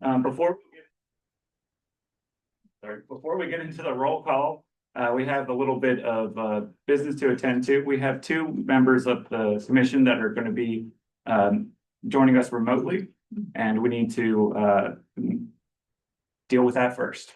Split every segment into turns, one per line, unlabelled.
Before we get into the roll call, we have a little bit of business to attend to. We have two members of the commission that are going to be joining us remotely, and we need to deal with that first.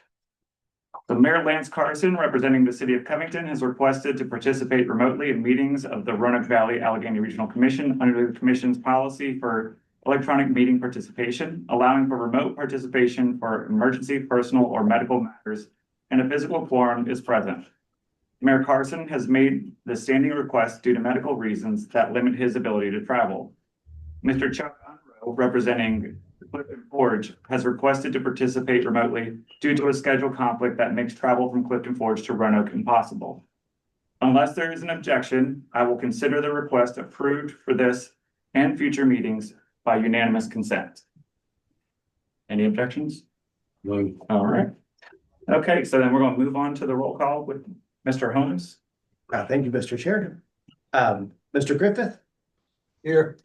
So Mayor Lance Carson, representing the city of Covington, has requested to participate remotely in meetings of the Roanoke Valley-Alleghany Regional Commission under the commission's policy for electronic meeting participation, allowing for remote participation for emergency, personal, or medical matters, and a physical quorum is present. Mayor Carson has made the standing request due to medical reasons that limit his ability to travel. Mr. Chuck Unroe, representing Clifton Forge, has requested to participate remotely due to a schedule conflict that makes travel from Clifton Forge to Roanoke impossible. Unless there is an objection, I will consider the request approved for this and future meetings by unanimous consent. Any objections?
No.
All right. Okay, so then we're going to move on to the roll call with Mr. Holmes.
Thank you, Mr. Chair. Mr. Griffith?
Here.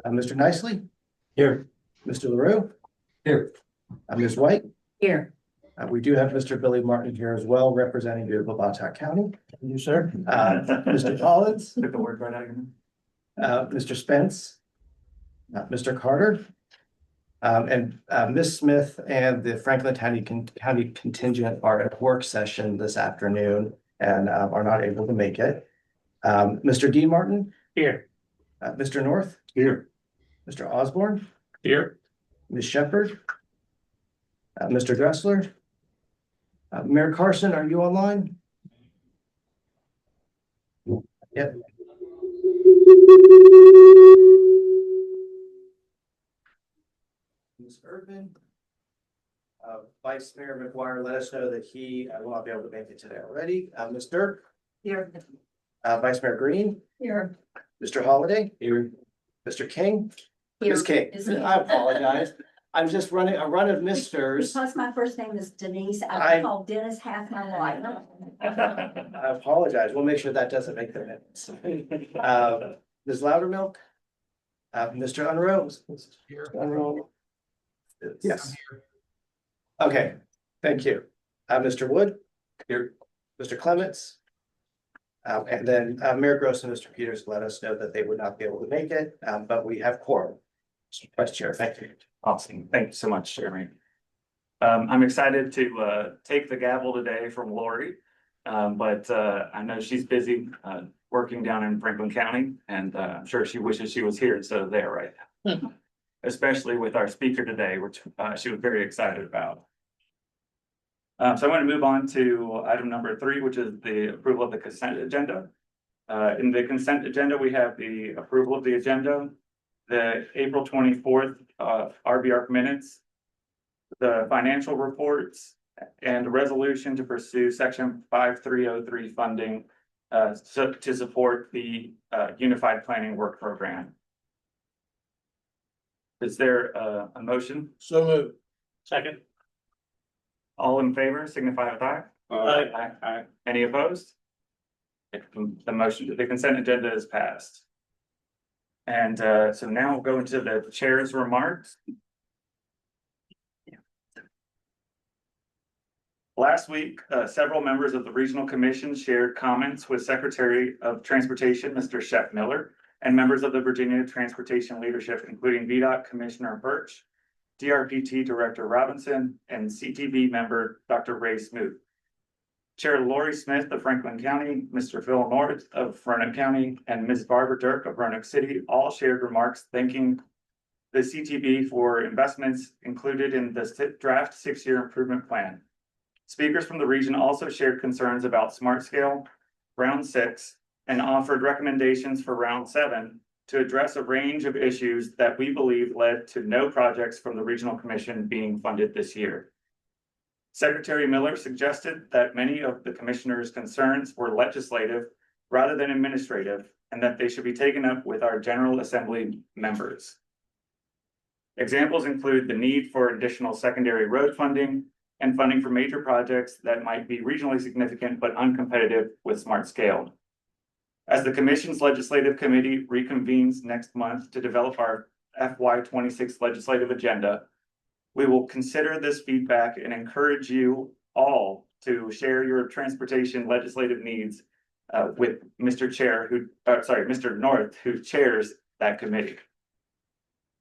Mr. Nicely?
Here.
Mr. LaRue?
Here.
Ms. White?
Here.
We do have Mr. Billy Martin here as well, representing Wabatah County. Thank you, sir. Mr. Collins?
Get the word right out of your mouth.
Mr. Spence? Mr. Carter? And Ms. Smith and the Franklin County contingent are at a work session this afternoon and are not able to make it. Mr. D. Martin?
Here.
Mr. North?
Here.
Mr. Osborne?
Here.
Ms. Shepherd? Mr. Dressler? Mayor Carson, are you online? Yep. Ms. Urban? Vice Mayor McGuire let us know that he will not be able to make it today already. Ms. Dirk?
Here.
Vice Mayor Green?
Here.
Mr. Holliday?
Here.
Mr. King?
Here.
Ms. King?
Is he-
I apologize. I'm just running a run of misters.
Because my first name is Denise,
I-
I've called Dennis half my life.
I apologize. We'll make sure that doesn't make the minutes. Ms. Loudermilk? Mr. Unroe? Unroe? Yes. Okay, thank you. Mr. Wood?
Here.
Mr. Clements? And then Mayor Gross and Mr. Peters let us know that they would not be able to make it, but we have quorum. Vice Chair, thank you.
Awesome. Thank you so much, Jeremy. I'm excited to take the gavel today from Lori, but I know she's busy working down in Franklin County, and I'm sure she wishes she was here instead of there right now. Especially with our speaker today, which she was very excited about. So I'm going to move on to item number 3, which is the approval of the consent agenda. In the consent agenda, we have the approval of the agenda, the April 24th RVARC minutes, the financial reports, and a resolution to pursue section 5303 funding to support the Unified Planning Work Program. Is there a motion?
So moved.
Second. All in favor, signify with aye.
Aye.
Aye. Any opposed? The motion, the consent agenda is passed. And so now we'll go into the chair's remarks. Last week, several members of the Regional Commission shared comments with Secretary of Transportation, Mr. Shep Miller, and members of the Virginia Transportation Leadership, including VDOT Commissioner Birch, DRPT Director Robinson, and CTV member Dr. Ray Smoot. Chair Lori Smith of Franklin County, Mr. Phil North of Roanoke County, and Ms. Barbara Dirk of Roanoke City all shared remarks thanking the CTB for investments included in the draft 6-year improvement plan. Speakers from the region also shared concerns about Smart Scale, Round 6, and offered recommendations for Round 7 to address a range of issues that we believe led to no projects from the Regional Commission being funded this year. Secretary Miller suggested that many of the commissioners' concerns were legislative rather than administrative, and that they should be taken up with our General Assembly members. Examples include the need for additional secondary road funding and funding for major projects that might be regionally significant but uncompetitive with Smart Scale. As the Commission's Legislative Committee reconvenes next month to develop our FY26 legislative agenda, We will consider this feedback and encourage you all to share your transportation legislative needs with Mr. North, who chairs that committee.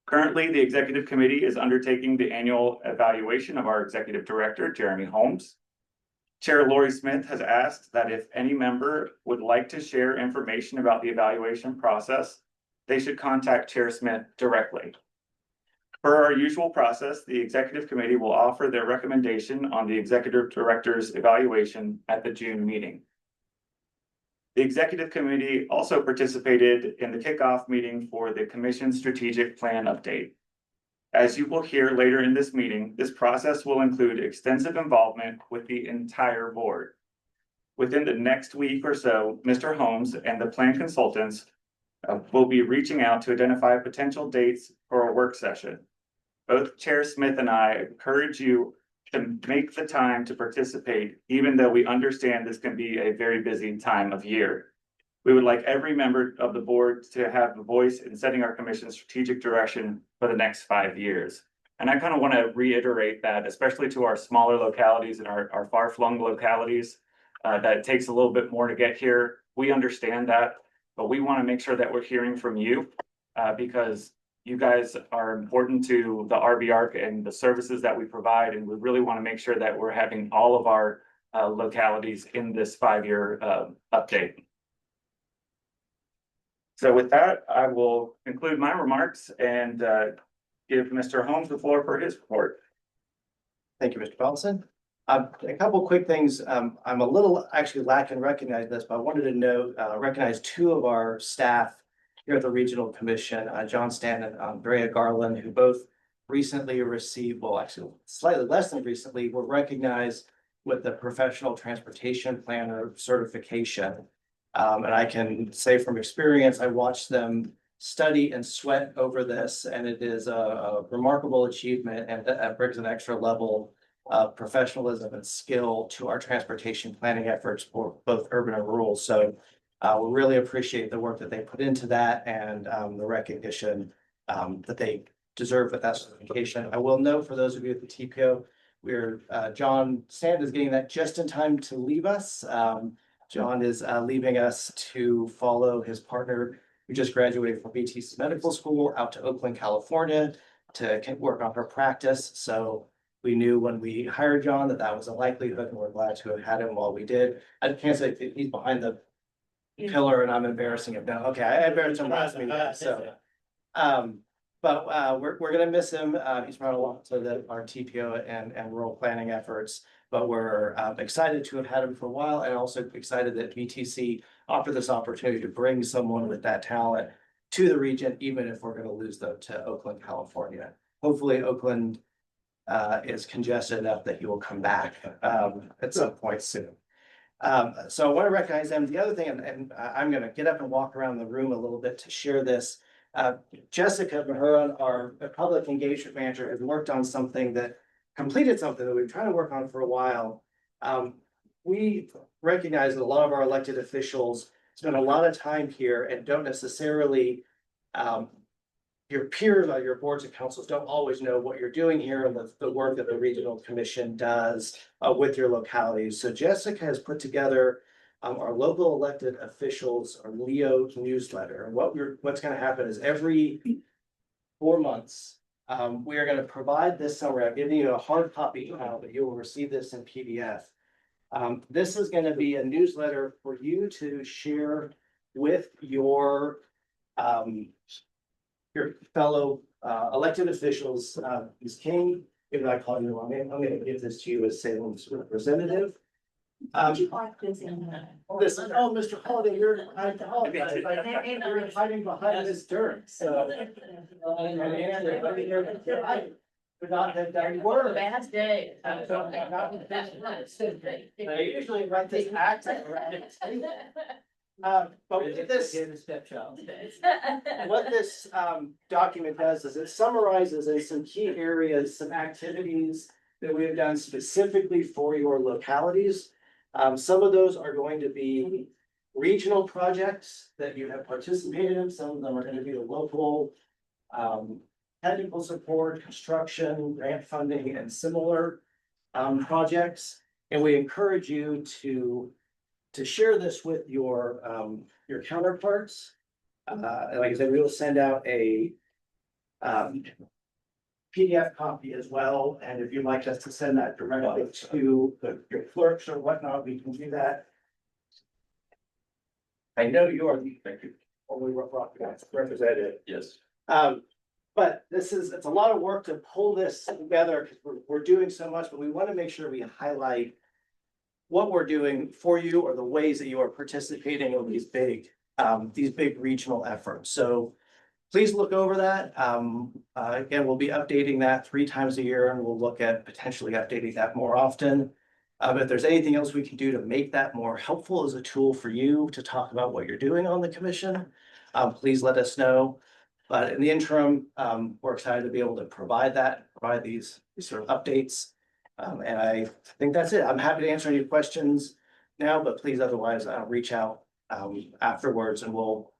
Currently, the executive committee is undertaking the annual evaluation of our executive director, Jeremy Holmes. Chair Lori Smith has asked that if any member would like to share information about the evaluation process, they should contact Chair Smith directly. Per our usual process, the executive committee will offer their recommendation on the executive director's evaluation at the June meeting. The executive committee also participated in the kickoff meeting for the commission's strategic plan update. As you will hear later in this meeting, this process will include extensive involvement with the entire board. Within the next week or so, Mr. Holmes and the plan consultants will be reaching out to identify potential dates for a work session. Both Chair Smith and I encourage you to make the time to participate, even though we understand this can be a very busy time of year. We would like every member of the board to have a voice in setting our commission's strategic direction for the next 5 years. And I kind of want to reiterate that, especially to our smaller localities and our far-flung localities, that it takes a little bit more to get here. We understand that, but we want to make sure that we're hearing from you because you guys are important to the RVARC and the services that we provide, and we really want to make sure that we're having all of our localities in this 5-year update. So with that, I will conclude my remarks and give Mr. Holmes the floor for his report.
Thank you, Mr. Paulson. A couple quick things. I'm a little actually lacking recognize this, but I wanted to recognize 2 of our staff here at the Regional Commission, John Stanton and Andrea Garland, who both recently received, well, actually slightly less than recently, were recognized with the Professional Transportation Planner certification. And I can say from experience, I watched them study and sweat over this, and it is a remarkable achievement, and that brings an extra level of professionalism and skill to our transportation planning efforts for both urban and rural. So we really appreciate the work that they put into that and the recognition that they deserve with that certification. I will note for those of you at the TPO, John Sand is getting that just in time to leave us. John is leaving us to follow his partner who just graduated from BTC Medical School out to Oakland, California to work on her practice. So we knew when we hired John that was a likelihood, and we're glad to have had him while we did. I can't say he's behind the pillar and I'm embarrassing him. No, okay, I embarrassed him last meeting. So, but we're gonna miss him. He's brought a lot to our TPO and rural planning efforts. But we're excited to have had him for a while, and also excited that BTC offered this opportunity to bring someone with that talent to the region, even if we're going to lose them to Oakland, California. Hopefully Oakland is congested enough that he will come back at some point soon. So I want to recognize them. The other thing, and I'm going to get up and walk around the room a little bit to share this. Jessica Mahuron, our public engagement manager, has worked on completed something that we've been trying to work on for a while. We recognize that a lot of our elected officials spend a lot of time here and don't necessarily, your peers on your boards and councils don't always know what you're doing here and the work that the Regional Commission does with your localities. So Jessica has put together our local elected officials, our Leo newsletter. And what's going to happen is every 4 months, we are going to provide this summary. I'm giving you a hard copy now, but you will receive this in PDF. This is going to be a newsletter for you to share with your fellow elected officials. Ms. King, if I call you, I'm going to give this to you as Salem's representative.
Would you like this in?
Listen, oh, Mr. Holiday, you're hiding behind this dirt. So, but not that word.
Bad day.
I usually write this act. But with this, what this document does is it summarizes in some key areas, some activities that we have done specifically for your localities. Some of those are going to be regional projects that you have participated in. Some of them are going to be the local technical support, construction, grant funding, and similar projects. And we encourage you to share this with your counterparts. Like I said, we will send out a PDF copy as well, and if you'd like us to send that directly to your clerks or whatnot, we can do that. I know you are the only representative.
Yes.
But it's a lot of work to pull this together because we're doing so much, but we want to make sure we highlight what we're doing for you or the ways that you are participating in these big regional efforts. So please look over that. Again, we'll be updating that 3 times a year, and we'll look at potentially updating that more often. If there's anything else we can do to make that more helpful as a tool for you to talk about what you're doing on the commission, please let us know. But in the interim, we're excited to be able to provide these sort of updates. And I think that's it. I'm happy to answer any questions now, but please otherwise reach out afterwards, and we'll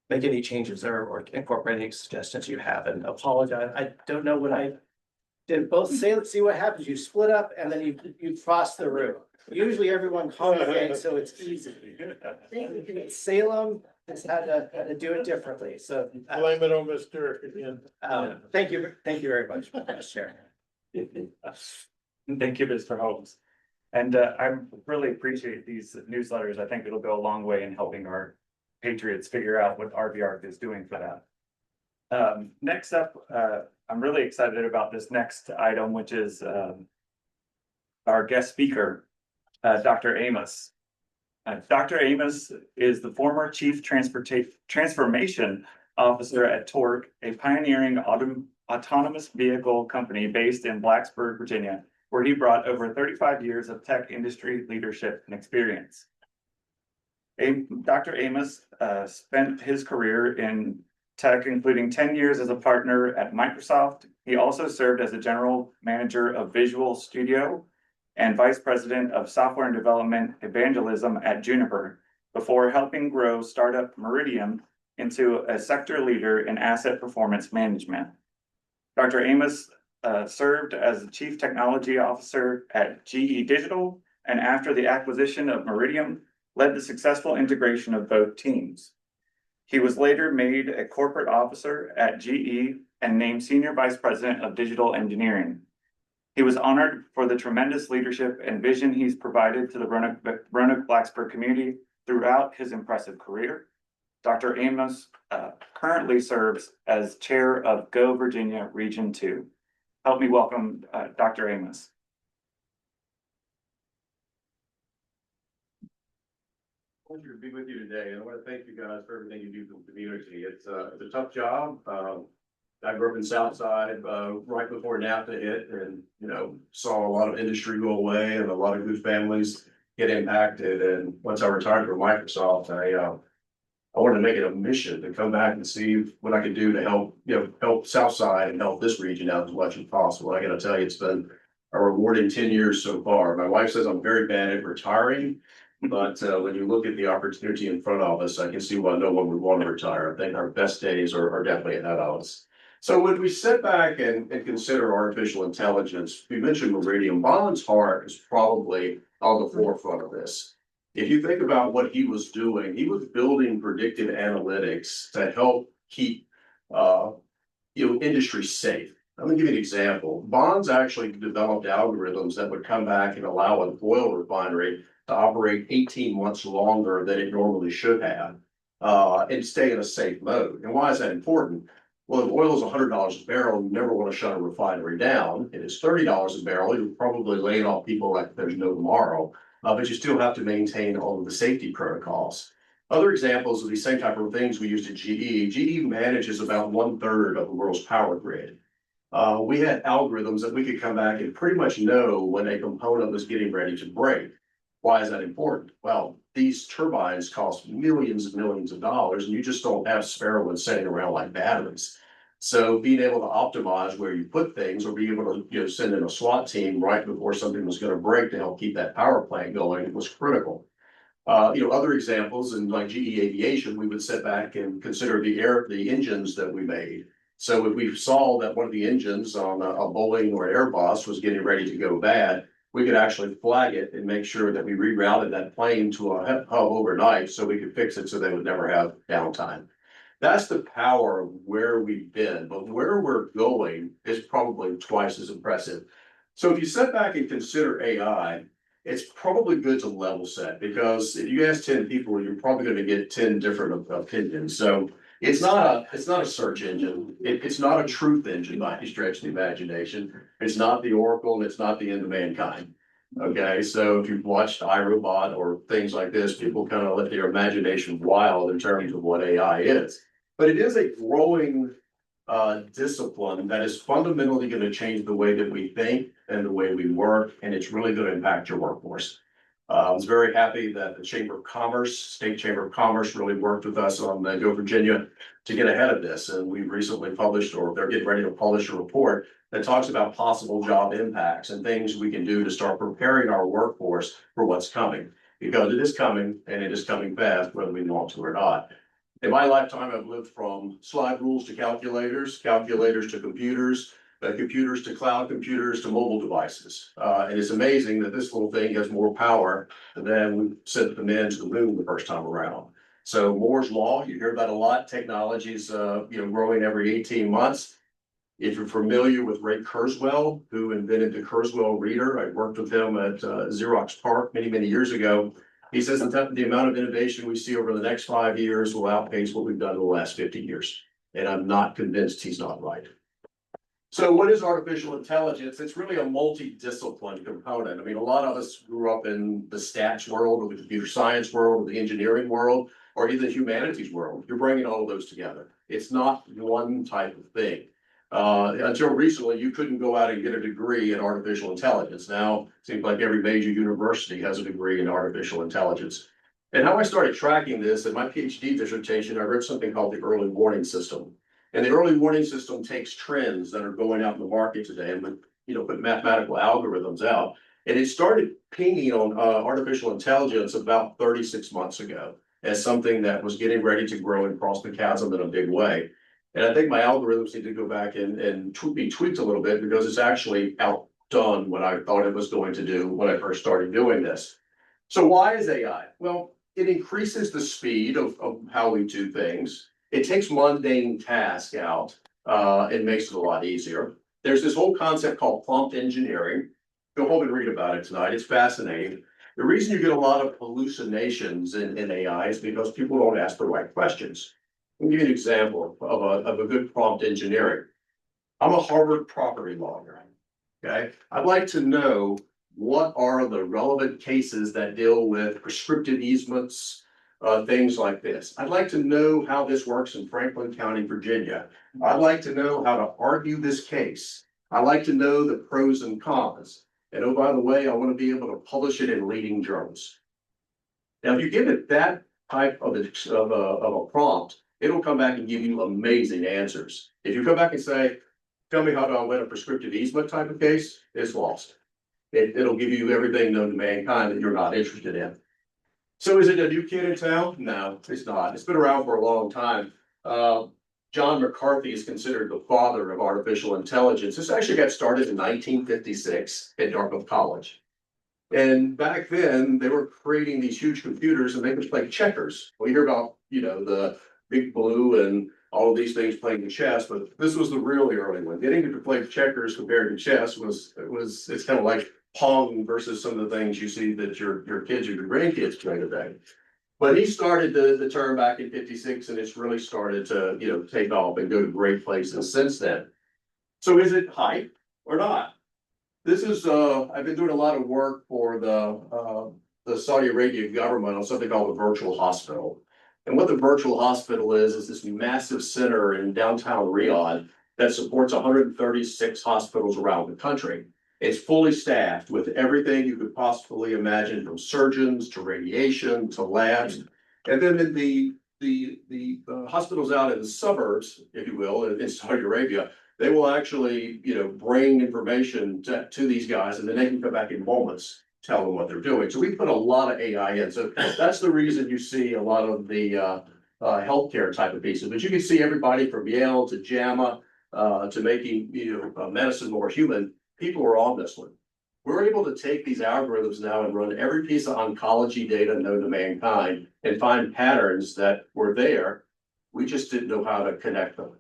make any changes or incorporate any suggestions you have. And apologize, I don't know when I did both see what happens. You split up and then you cross the room. Usually everyone congregates, so it's easy. Salem has had to do it differently, so.
Blame it on Mr. again.
Thank you very much, Mr. Chair.
Thank you, Mr. Holmes. And I really appreciate these newsletters. I think it'll go a long way in helping our patriots figure out what RVARC is doing for that. Next up, I'm really excited about this next item, which is our guest speaker, Dr. Amos. Dr. Amos is the former Chief Transformation Officer at Torque, a pioneering autonomous vehicle company based in Blacksburg, Virginia, where he brought over 35 years of tech industry leadership and experience. Dr. Amos spent his career in tech, including 10 years as a partner at Microsoft. He also served as a general manager of Visual Studio and vice president of software and development evangelism at Juniper, before helping grow startup Meridian into a sector leader in asset performance management. Dr. Amos served as the chief technology officer at GE Digital, and after the acquisition of Meridian, led the successful integration of both teams. He was later made a corporate officer at GE and named senior vice president of digital engineering. He was honored for the tremendous leadership and vision he's provided to the Roanoke Blacksburg community throughout his impressive career. Dr. Amos currently serves as chair of Go Virginia Region 2. Help me welcome Dr. Amos.
Pleasure to be with you today, and I want to thank you guys for everything you do for the community. It's a tough job. I grew up in Southside right before NAFTA hit, and saw a lot of industry go away and a lot of good families get impacted. And once I retired from Microsoft, I wanted to make it a mission to come back and see what I could do to help Southside and help this region out as much as possible. I got to tell you, it's been a rewarding 10 years so far. My wife says I'm very bad at retiring, but when you look at the opportunity in front of us, I can see why no one would want to retire. I think our best days are definitely ahead of us. So when we sit back and consider artificial intelligence, we mentioned Meridian. Bonds Hart is probably on the forefront of this. If you think about what he was doing, he was building predictive analytics to help keep industry safe. Let me give you an example. Bonds actually developed algorithms that would come back and allow an oil refinery to operate 18 months longer than it normally should have and stay in a safe mode. And why is that important? Well, if oil is $100 a barrel, you never want to shut a refinery down. If it's $30 a barrel, you're probably laying off people like there's no tomorrow. But you still have to maintain all of the safety protocols. Other examples of these same type of things we used at GE. GE manages about 1/3 of the world's power grid. We had algorithms that we could come back and pretty much know when a component was getting ready to break. Why is that important? Well, these turbines cost millions and millions of dollars, and you just don't have spare ones sitting around like batteries. So being able to optimize where you put things, or be able to send in a SWAT team right before something was going to break to help keep that power plant going was critical. Other examples in like GE Aviation, we would sit back and consider the engines that we made. So if we saw that one of the engines on a Boeing or Airbus was getting ready to go bad, we could actually flag it and make sure that we rerouted that plane to a hub overnight so we could fix it so they would never have downtime. That's the power of where we've been, but where we're going is probably twice as impressive. So if you sit back and consider AI, it's probably good to level set, because if you ask 10 people, you're probably going to get 10 different opinions. So it's not a search engine. It's not a truth engine by any stretch of the imagination. It's not the Oracle, and it's not the end of mankind. Okay, so if you've watched iRobot or things like this, people kind of let their imagination wild in terms of what AI is. But it is a growing discipline that is fundamentally going to change the way that we think and the way we work, and it's really going to impact your workforce. I was very happy that the Chamber of Commerce, State Chamber of Commerce, really worked with us on Go Virginia to get ahead of this. And we recently published, or they're getting ready to publish, a report that talks about possible job impacts and things we can do to start preparing our workforce for what's coming. Because it is coming, and it is coming fast, whether we want to or not. In my lifetime, I've lived from slide rules to calculators, calculators to computers, computers to cloud computers to mobile devices. And it's amazing that this little thing has more power than we sent the men to the moon the first time around. So Moore's Law, you hear about a lot. Technology's growing every 18 months. If you're familiar with Ray Kurzweil, who invented the Kurzweil reader, I worked with him at Xerox PARC many years ago. He says the amount of innovation we see over the next 5 years will outpace what we've done in the last 50 years. And I'm not convinced he's not right. So what is artificial intelligence? It's really a multidiscipline component. I mean, a lot of us grew up in the stats world, or the computer science world, or the engineering world, or even the humanities world. You're bringing all of those together. It's not one type of thing. Until recently, you couldn't go out and get a degree in artificial intelligence. Now, it seems like every major university has a degree in artificial intelligence. And how I started tracking this, in my PhD dissertation, I wrote something called the early warning system. And the early warning system takes trends that are going out in the market today and put mathematical algorithms out. And it started pinging on artificial intelligence about 36 months ago as something that was getting ready to grow and cross the chasm in a big way. And I think my algorithms need to go back and be tweaked a little bit, because it's actually outdone what I thought it was going to do when I first started doing this. So why is AI? Well, it increases the speed of how we do things. It takes mundane tasks out and makes it a lot easier. There's this whole concept called prompt engineering. Go home and read about it tonight. It's fascinating. The reason you get a lot of hallucinations in AI is because people don't ask the right questions. Let me give you an example of a good prompt engineering. I'm a Harvard property lawyer. Okay, I'd like to know what are the relevant cases that deal with prescriptive easements, things like this. I'd like to know how this works in Franklin County, Virginia. I'd like to know how to argue this case. I'd like to know the pros and cons. And oh, by the way, I want to be able to publish it in leading journals. Now, if you give it that type of a prompt, it'll come back and give you amazing answers. If you come back and say, tell me how to win a prescriptive easement type of case, it's lost. It'll give you everything known to mankind that you're not interested in. So is it a new kid in town? No, it's not. It's been around for a long time. John McCarthy is considered the father of artificial intelligence. This actually got started in 1956 at Dartmouth College. And back then, they were creating these huge computers, and they could play checkers. We hear about, the Big Blue and all of these things playing chess, but this was the really early one. Getting to play checkers compared to chess it's kind of like Pong versus some of the things you see that your kids or your grandkids play today. But he started the term back in 56, and it's really started to take off and go to great places since then. So is it hype or not? This is I've been doing a lot of work for the Saudi Arabia government on something called the virtual hospital. And what the virtual hospital is this massive center in downtown Riyadh that supports 136 hospitals around the country. It's fully staffed with everything you could possibly imagine, from surgeons to radiation to labs. And then in the hospitals out in the suburbs, if you will, in Saudi Arabia, they will actually, bring information to these guys, and then they can come back in moments, tell them what they're doing. So we put a lot of AI in. So that's the reason you see a lot of the healthcare type of pieces. But you can see everybody from Yale to JAMA to making, medicine more human, people are on this one. We're able to take these algorithms now and run every piece of oncology data known to mankind and find patterns that were there. We just didn't know how to connect them.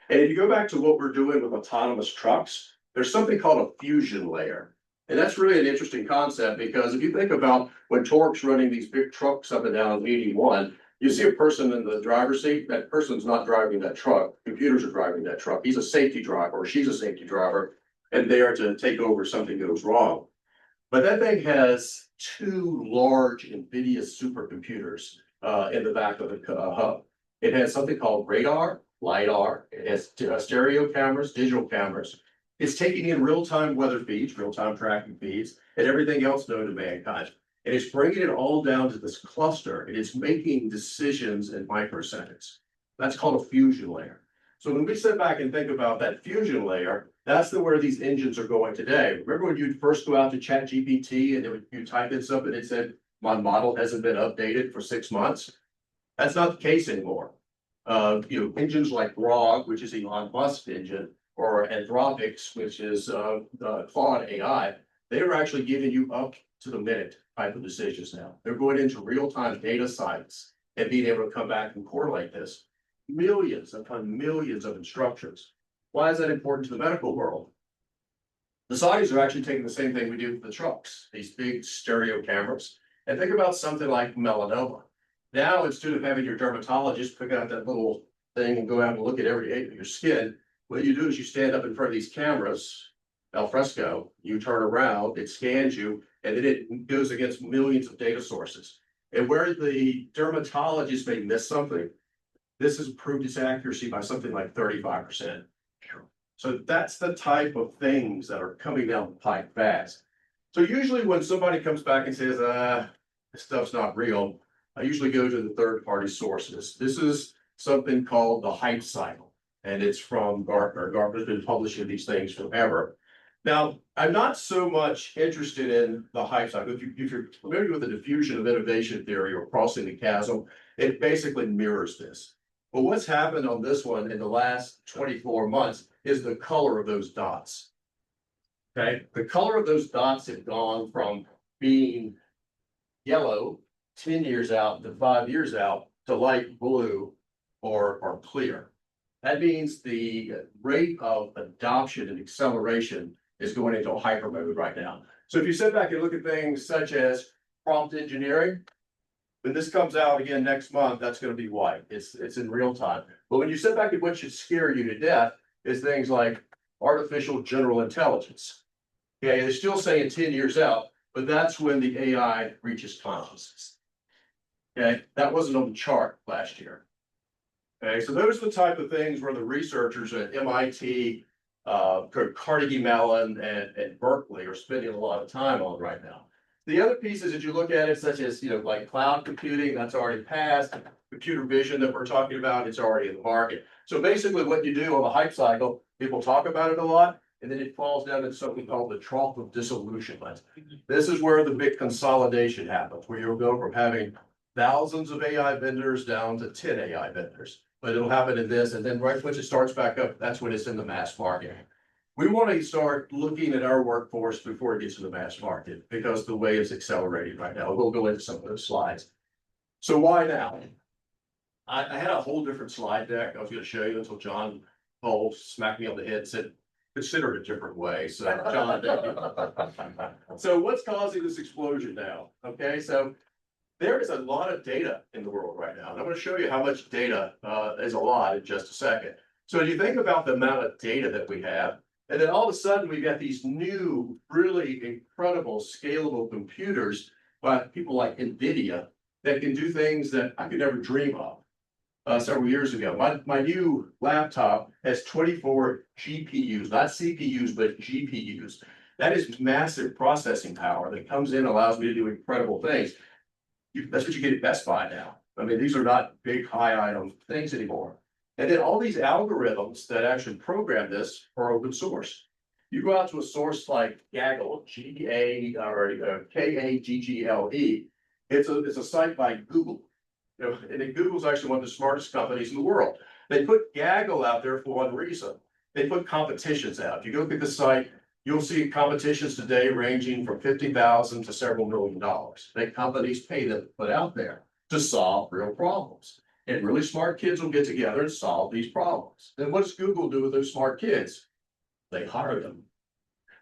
And if you go back to what we're doing with autonomous trucks, there's something called a fusion layer. And that's really an interesting concept because if you think about when Torque's running these big trucks up and down 81, you see a person in the driver's seat, that person's not driving that truck. Computers are driving that truck. He's a safety driver or she's a safety driver and there to take over if something goes wrong. But that thing has two large NVIDIA supercomputers in the back of the hub. It has something called radar, LiDAR, it has stereo cameras, digital cameras. It's taking in real-time weather feeds, real-time tracking feeds, and everything else known to mankind. And it's bringing it all down to this cluster, and it's making decisions in microseconds. That's called a fusion layer. So when we sit back and think about that fusion layer, that's where these engines are going today. Remember when you'd first go out to ChatGPT and you type in something and it said, my model hasn't been updated for 6 months? That's not the case anymore. Engines like RVARC, which is Elon Musk's engine, or Anthropic's, which is Claude AI, they are actually giving you up to the minute type of decisions now. They're going into real-time data science and being able to come back and correlate this. Millions upon millions of instructions. Why is that important to the medical world? The Saudis are actually taking the same thing we do with the trucks, these big stereo cameras. And think about something like melanoma. Now, instead of having your dermatologist pick out that little thing and go out and look at every area of your skin, what you do is you stand up in front of these cameras, al fresco, you turn around, it scans you, and then it goes against millions of data sources. And where the dermatologist may miss something, this has improved its accuracy by something like 35%. So that's the type of things that are coming down the pipe fast. So usually when somebody comes back and says, this stuff's not real, I usually go to the third-party sources. This is something called the hype cycle, and it's from Gartner. Gartner's been publishing these things forever. Now, I'm not so much interested in the hype cycle. If you're familiar with the diffusion of innovation theory or crossing the chasm, it basically mirrors this. But what's happened on this one in the last 24 months is the color of those dots. Okay, the color of those dots have gone from being yellow 10 years out to 5 years out to light blue or clear. That means the rate of adoption and acceleration is going into a hyper mode right now. So if you sit back and look at things such as prompt engineering, when this comes out again next month, that's going to be white. It's in real time. But when you sit back at what should scare you to death is things like artificial general intelligence. Okay, they're still saying 10 years out, but that's when the AI reaches consciousness. Okay, that wasn't on the chart last year. Okay, so those are the type of things where the researchers at MIT, Carnegie Mellon, and Berkeley are spending a lot of time on right now. The other pieces that you look at it, such as, like cloud computing, that's already passed. Computer vision that we're talking about, it's already in the market. So basically what you do on the hype cycle, people talk about it a lot, and then it falls down into something called the trough of disillusionment. This is where the big consolidation happens, where you'll go from having thousands of AI vendors down to 10 AI vendors. But it'll happen in this, and then right once it starts back up, that's when it's in the mass market. We want to start looking at our workforce before it gets to the mass market because the way it's accelerating right now. We'll go into some of those slides. So why now? I had a whole different slide deck I was going to show you until John Paul smacked me on the head and said, consider it a different way. So John, so what's causing this explosion now? Okay, so there is a lot of data in the world right now. And I'm going to show you how much data is a lot in just a second. So you think about the amount of data that we have, and then all of a sudden we've got these new, really incredible, scalable computers by people like NVIDIA that can do things that I could never dream of several years ago. My new laptop has 24 GPUs, not CPUs, but GPUs. That is massive processing power that comes in and allows me to do incredible things. That's what you get at Best Buy now. I mean, these are not big, high item things anymore. And then all these algorithms that actually program this are open source. You go out to a source like Gaggle, Kaggle. It's a site by Google. And then Google's actually one of the smartest companies in the world. They put Gaggle out there for one reason. they put competitions out. If you go look at the site, you'll see competitions today ranging from $50,000 to several $1,000,000. Big companies pay them to put out there to solve real problems. And really smart kids will get together and solve these problems. Then what does Google do with those smart kids? They hire them.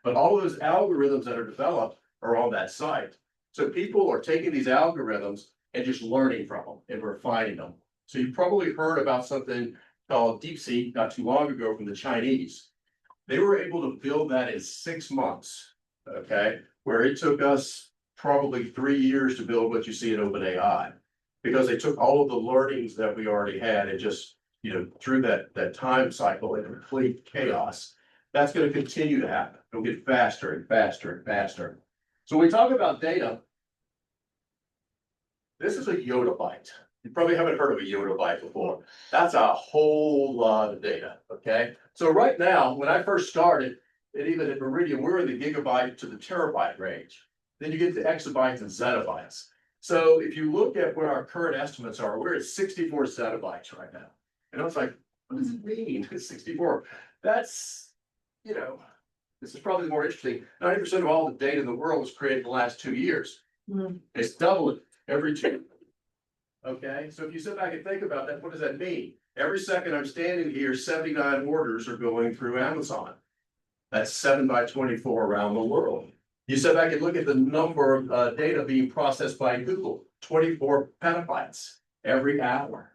But all of those algorithms that are developed are on that site. So people are taking these algorithms and just learning from them and refining them. So you probably heard about something called DeepSeek not too long ago from the Chinese. They were able to build that in 6 months, okay? Where it took us probably 3 years to build what you see in OpenAI. Because they took all of the learnings that we already had and just, through that time cycle and complete chaos. That's going to continue to happen. It'll get faster and faster and faster. So when we talk about data, this is a yottabyte. You probably haven't heard of a yottabyte before. That's a whole lot of data, okay? So right now, when I first started, and even at Meridian, we're in the gigabyte to the terabyte range. Then you get to exabytes and zettabytes. So if you look at where our current estimates are, we're at 64 zettabytes right now. And I was like, what does it mean? It's 64. That's, this is probably more interesting. 90% of all the data in the world was created in the last 2 years. It's doubling every 2. Okay, so if you sit back and think about that, what does that mean? Every second I'm standing here, 79 orders are going through Amazon. That's 7 by 24 around the world. You sit back and look at the number of data being processed by Google, 24 petabytes every hour.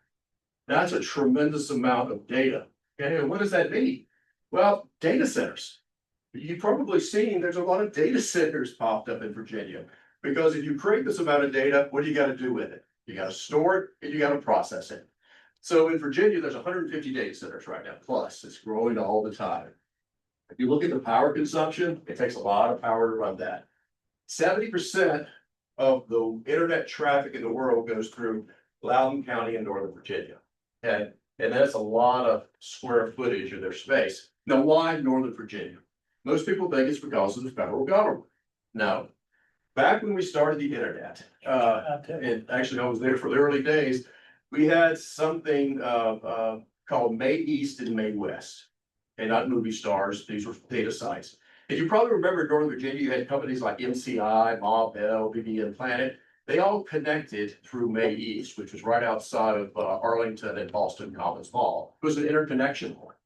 That's a tremendous amount of data. Okay, and what does that mean? Well, data centers. You've probably seen there's a lot of data centers popped up in Virginia because if you create this amount of data, what do you got to do with it? You got to store it and you got to process it. So in Virginia, there's 150 data centers right now, plus it's growing all the time. If you look at the power consumption, it takes a lot of power to run that. 70% of the internet traffic in the world goes through Loudoun County in Northern Virginia. Okay, and that's a lot of square footage of their space. Now, why Northern Virginia? Most people think it's because of the federal government. No. Back when we started the internet, and actually I was there for the early days, we had something called May East and May West. And not movie stars, these were data sites. And you probably remember in Northern Virginia, you had companies like MCI, Ma Bell, BBN Planet. They all connected through May East, which was right outside of Arlington and Boston Commons Mall. It was an interconnection point.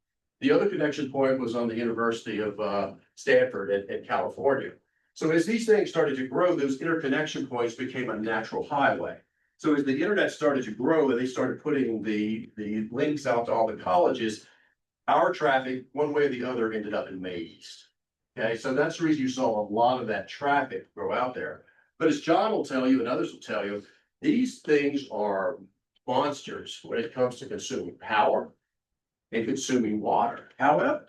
The other connection point was on the University of Stanford in California. So as these things started to grow, those interconnection points became a natural highway. So as the internet started to grow and they started putting the links out to all the colleges, our traffic, one way or the other, ended up in May East. Okay, so that's the reason you saw a lot of that traffic go out there. But as John will tell you and others will tell you, these things are monsters when it comes to consuming power and consuming water. However,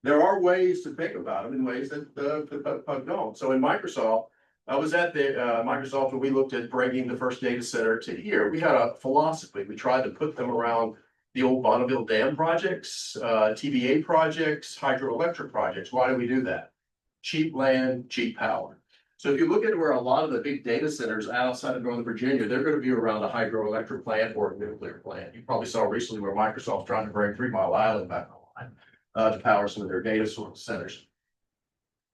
there are ways to think about them in ways that don't. So in Microsoft, I was at the Microsoft when we looked at bringing the first data center to here. We had a philosophy. We tried to put them around the old Bonneville Dam projects, TVA projects, hydroelectric projects. Why do we do that? Cheap land, cheap power. So if you look at where a lot of the big data centers outside of Northern Virginia, they're going to be around a hydroelectric plant or a nuclear plant. You probably saw recently where Microsoft's trying to bring 3 Mile Island back online to power some of their data centers.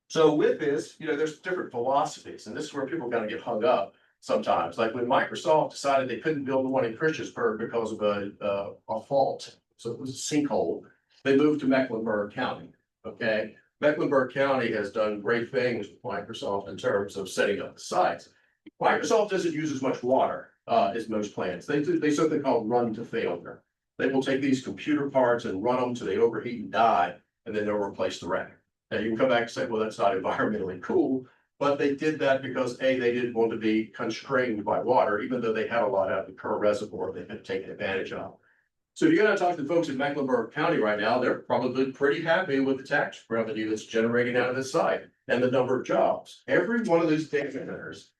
So with this, there's different philosophies, and this is where people kind of get hung up sometimes. Like when Microsoft decided they couldn't build the one in Christiansburg because of a fault, so it was a sinkhole, they moved to Mecklenburg County, okay? Mecklenburg County has done great things with Microsoft in terms of setting up the sites. Microsoft doesn't use as much water as most plants. They do something called run to failure. They will take these computer parts and run them till they overheat and die, and then they'll replace the rack. Now you can come back and say, well, that's not environmentally cool, but they did that because A, they didn't want to be constrained by water, even though they had a lot out of the Kerr Reservoir they could take advantage of. So if you're going to talk to the folks in Mecklenburg County right now, they're probably pretty happy with the tax revenue that's generating out of this site and the number of jobs. Every one of these data centers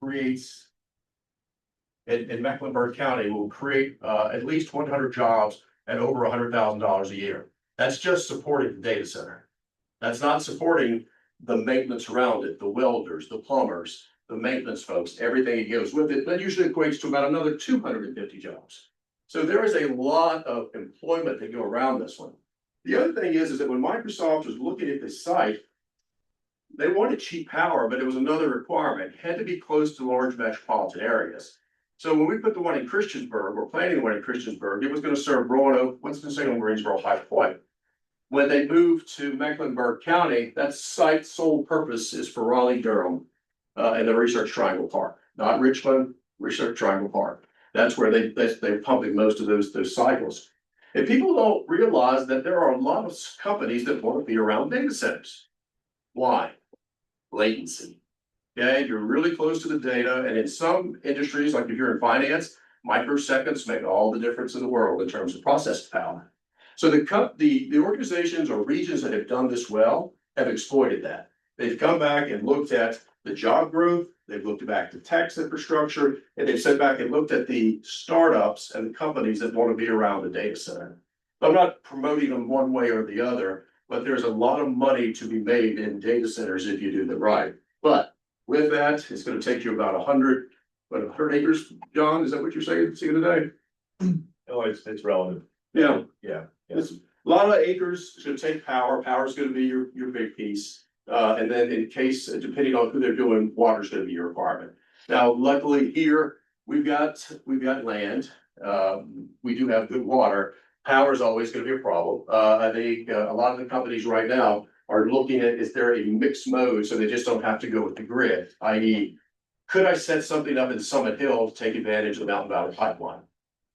creates, in Mecklenburg County, will create at least 100 jobs at over $100,000 a year. That's just supporting the data center. That's not supporting the maintenance around it, the welders, the plumbers, the maintenance folks, everything that goes with it. That usually equates to about another 250 jobs. So there is a lot of employment that go around this one. The other thing is that when Microsoft was looking at this site, they wanted cheap power, but it was another requirement. It had to be close to large metropolitan areas. So when we put the one in Christiansburg, we're planning the one in Christiansburg, it was going to serve Roanoke, Winston-Salem, Greensboro, High Point. When they moved to Mecklenburg County, that site's sole purpose is for Raleigh, Durham, and the Research Triangle Park, not Richland, Research Triangle Park. That's where they're pumping most of those cycles. And people don't realize that there are a lot of companies that want to be around data centers. Why? Latency. Okay, you're really close to the data, and in some industries, like if you're in finance, microseconds make all the difference in the world in terms of process power. So the organizations or regions that have done this well have exploited that. They've come back and looked at the job growth, they've looked back to tax infrastructure, and they've sat back and looked at the startups and the companies that want to be around the data center. I'm not promoting them one way or the other, but there's a lot of money to be made in data centers if you do them right. But with that, it's going to take you about 100 acres. John, is that what you're saying today?
Oh, it's relevant.
Yeah.
Yeah.
It's a lot of acres. It's going to take power. Power is going to be your big piece. And then in case, depending on who they're doing, water is going to be your requirement. Now, luckily here, we've got land. We do have good water. Power is always going to be a problem. I think a lot of the companies right now are looking at, is there a mixed mode so they just don't have to go with the grid, i.e. could I set something up in Summit Hill to take advantage of the Mountain Valley Pipeline?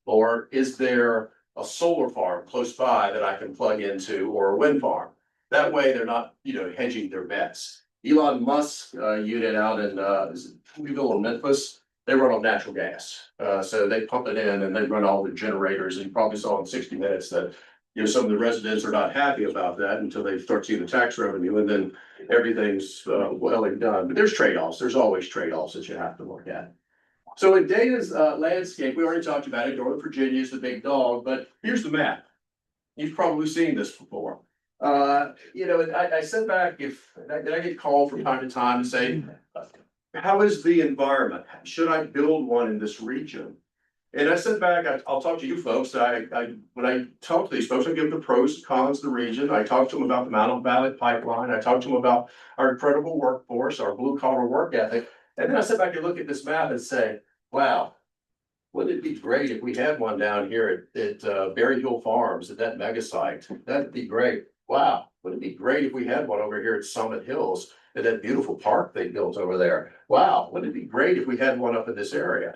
Or is there a solar farm close by that I can plug into, or a wind farm? That way they're not, hedging their bets. Elon Musk unit out in Louisville or Memphis, they run on natural gas. So they pump it in and they run all the generators. And you probably saw in 60 Minutes that some of the residents are not happy about that until they start seeing the tax revenue, and then everything's well and done. But there's trade-offs. There's always trade-offs that you have to look at. So in data's landscape, we already talked about it. Northern Virginia is the big dog, but here's the map. You've probably seen this before. I said back, I get called from time to time and say, how is the environment? Should I build one in this region? And I said back, I'll talk to you folks. When I talk to these folks, I give them the pros and cons of the region. I talk to them about the Mountain Valley Pipeline. I talk to them about our incredible workforce, our blue collar work ethic. And then I sit back and look at this map and say, wow, wouldn't it be great if we had one down here at Berry Hill Farms, at that mega site? That'd be great. Wow, wouldn't it be great if we had one over here at Summit Hills, at that beautiful park they built over there? Wow, wouldn't it be great if we had one up in this area?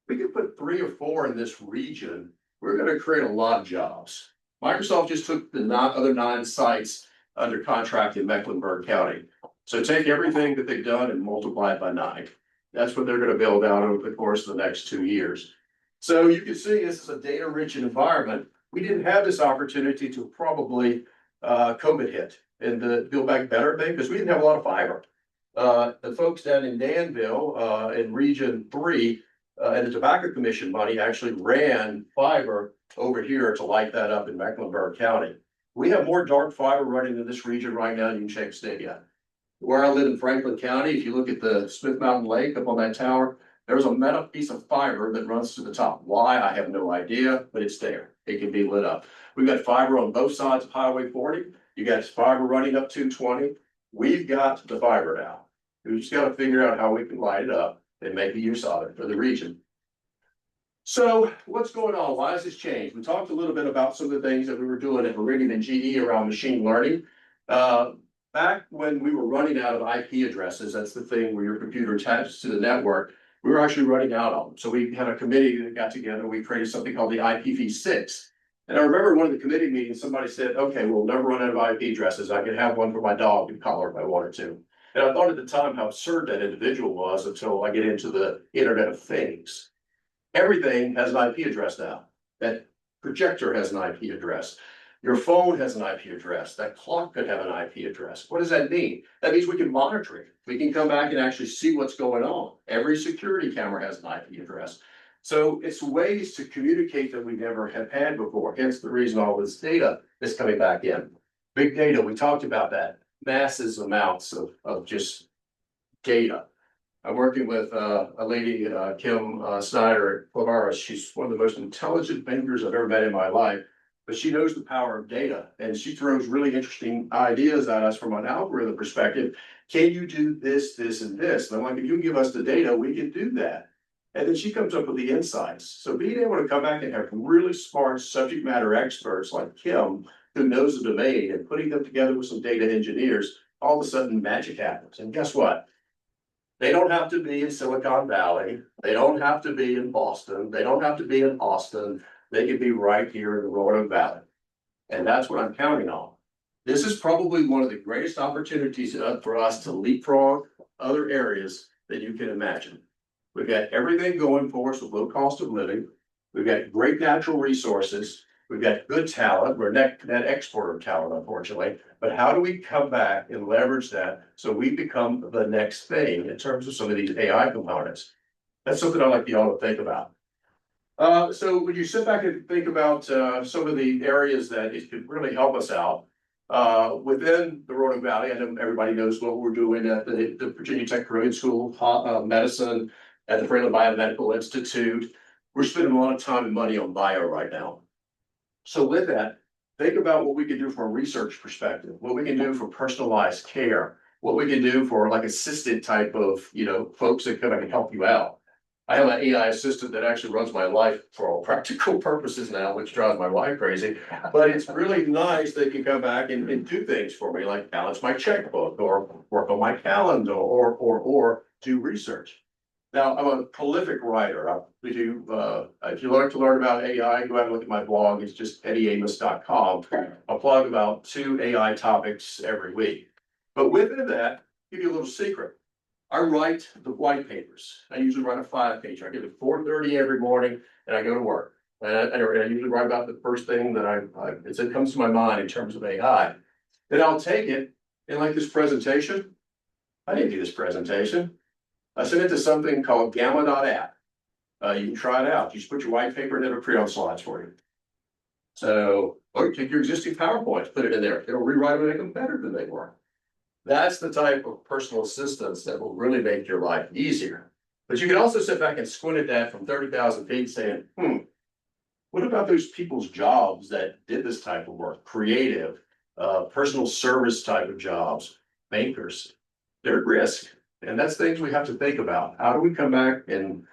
We could put 3 or 4 in this region. We're going to create a lot of jobs. Microsoft just took the other 9 sites under contract in Mecklenburg County. So take everything that they've done and multiply it by 9. That's what they're going to build out over the course of the next 2 years. So you can see this is a data-rich environment. We didn't have this opportunity to probably COVID hit and the Build Back Better thing, because we didn't have a lot of fiber. The folks down in Danville in Region 3 and the Tobacco Commission money actually ran fiber over here to light that up in Mecklenburg County. We have more dark fiber running in this region right now than you can shake a stick at. Where I live in Franklin County, if you look at the Smith Mountain Lake up on that tower, there's a metal piece of fiber that runs to the top. Why? I have no idea, but it's there. It can be lit up. We've got fiber on both sides of Highway 40. You got fiber running up 220. We've got the fiber now. We've just got to figure out how we can light it up and make use of it for the region. So what's going on? Why has this changed? We talked a little bit about some of the things that we were doing at Meridian and GE around machine learning. Back when we were running out of IP addresses, that's the thing where your computer attaches to the network, we were actually running out of them. So we had a committee that got together. We created something called the IPv6. And I remember one of the committee meetings, somebody said, okay, we'll never run out of IP addresses. I could have one for my dog and collar if I wanted to. And I thought at the time how absurd that individual was until I get into the Internet of Things. Everything has an IP address now. That projector has an IP address. Your phone has an IP address. That clock could have an IP address. What does that mean? That means we can monitor it. We can come back and actually see what's going on. Every security camera has an IP address. So it's ways to communicate that we never have had before. Hence the reason all this data is coming back in. Big data, we talked about that. Massive amounts of just data. I'm working with a lady, Kim Snyder at Clavaris. She's one of the most intelligent bankers I've ever met in my life. but she knows the power of data, and she throws really interesting ideas at us from an algorithm perspective. Can you do this, this, and this? And I'm like, if you can give us the data, we can do that. And then she comes up with the insights. So being able to come back and have really smart subject matter experts like Kim, who knows the domain, and putting them together with some data engineers, all of a sudden magic happens. And guess what? They don't have to be in Silicon Valley. They don't have to be in Boston. They don't have to be in Austin. They could be right here in the Roanoke Valley. And that's what I'm counting on. This is probably one of the greatest opportunities for us to leapfrog other areas that you can imagine. We've got everything going for us with low cost of living. We've got great natural resources. We've got good talent. We're net exporter of talent, unfortunately. But how do we come back and leverage that so we become the next thing in terms of some of these AI components? That's something I'd like you all to think about. So when you sit back and think about some of the areas that it could really help us out within the Roanoke Valley, I know everybody knows what we're doing at the Virginia Tech Graduate School of Medicine, at the Franklin Biomedical Institute. We're spending a lot of time and money on bio right now. So with that, think about what we can do from a research perspective, what we can do for personalized care, what we can do for like assistant type of, folks that can help you out. I have an AI assistant that actually runs my life for all practical purposes now, which drives my wife crazy. But it's really nice they can come back and do things for me, like balance my checkbook or work on my calendar or do research. Now, I'm a prolific writer. If you like to learn about AI, go out and look at my blog. It's just eddieamos.com. I'll plug about 2 AI topics every week. But within that, give you a little secret. I write the white papers. I usually write a 5-pager. I get at 4:30 every morning and I go to work. And I usually write about the first thing that it comes to my mind in terms of AI. Then I'll take it and like this presentation. I didn't do this presentation. I sent it to something called gamma.app. You can try it out. You just put your white paper and it'll print on slides for you. So, or you take your existing PowerPoints, put it in there. It'll rewrite them and make them better than they were. That's the type of personal assistance that will really make your life easier. But you can also sit back and squint at that from 30,000 feet saying, what about those people's jobs that did this type of work? Creative, personal service type of jobs, bankers. They're at risk. And that's things we have to think about. How do we come back and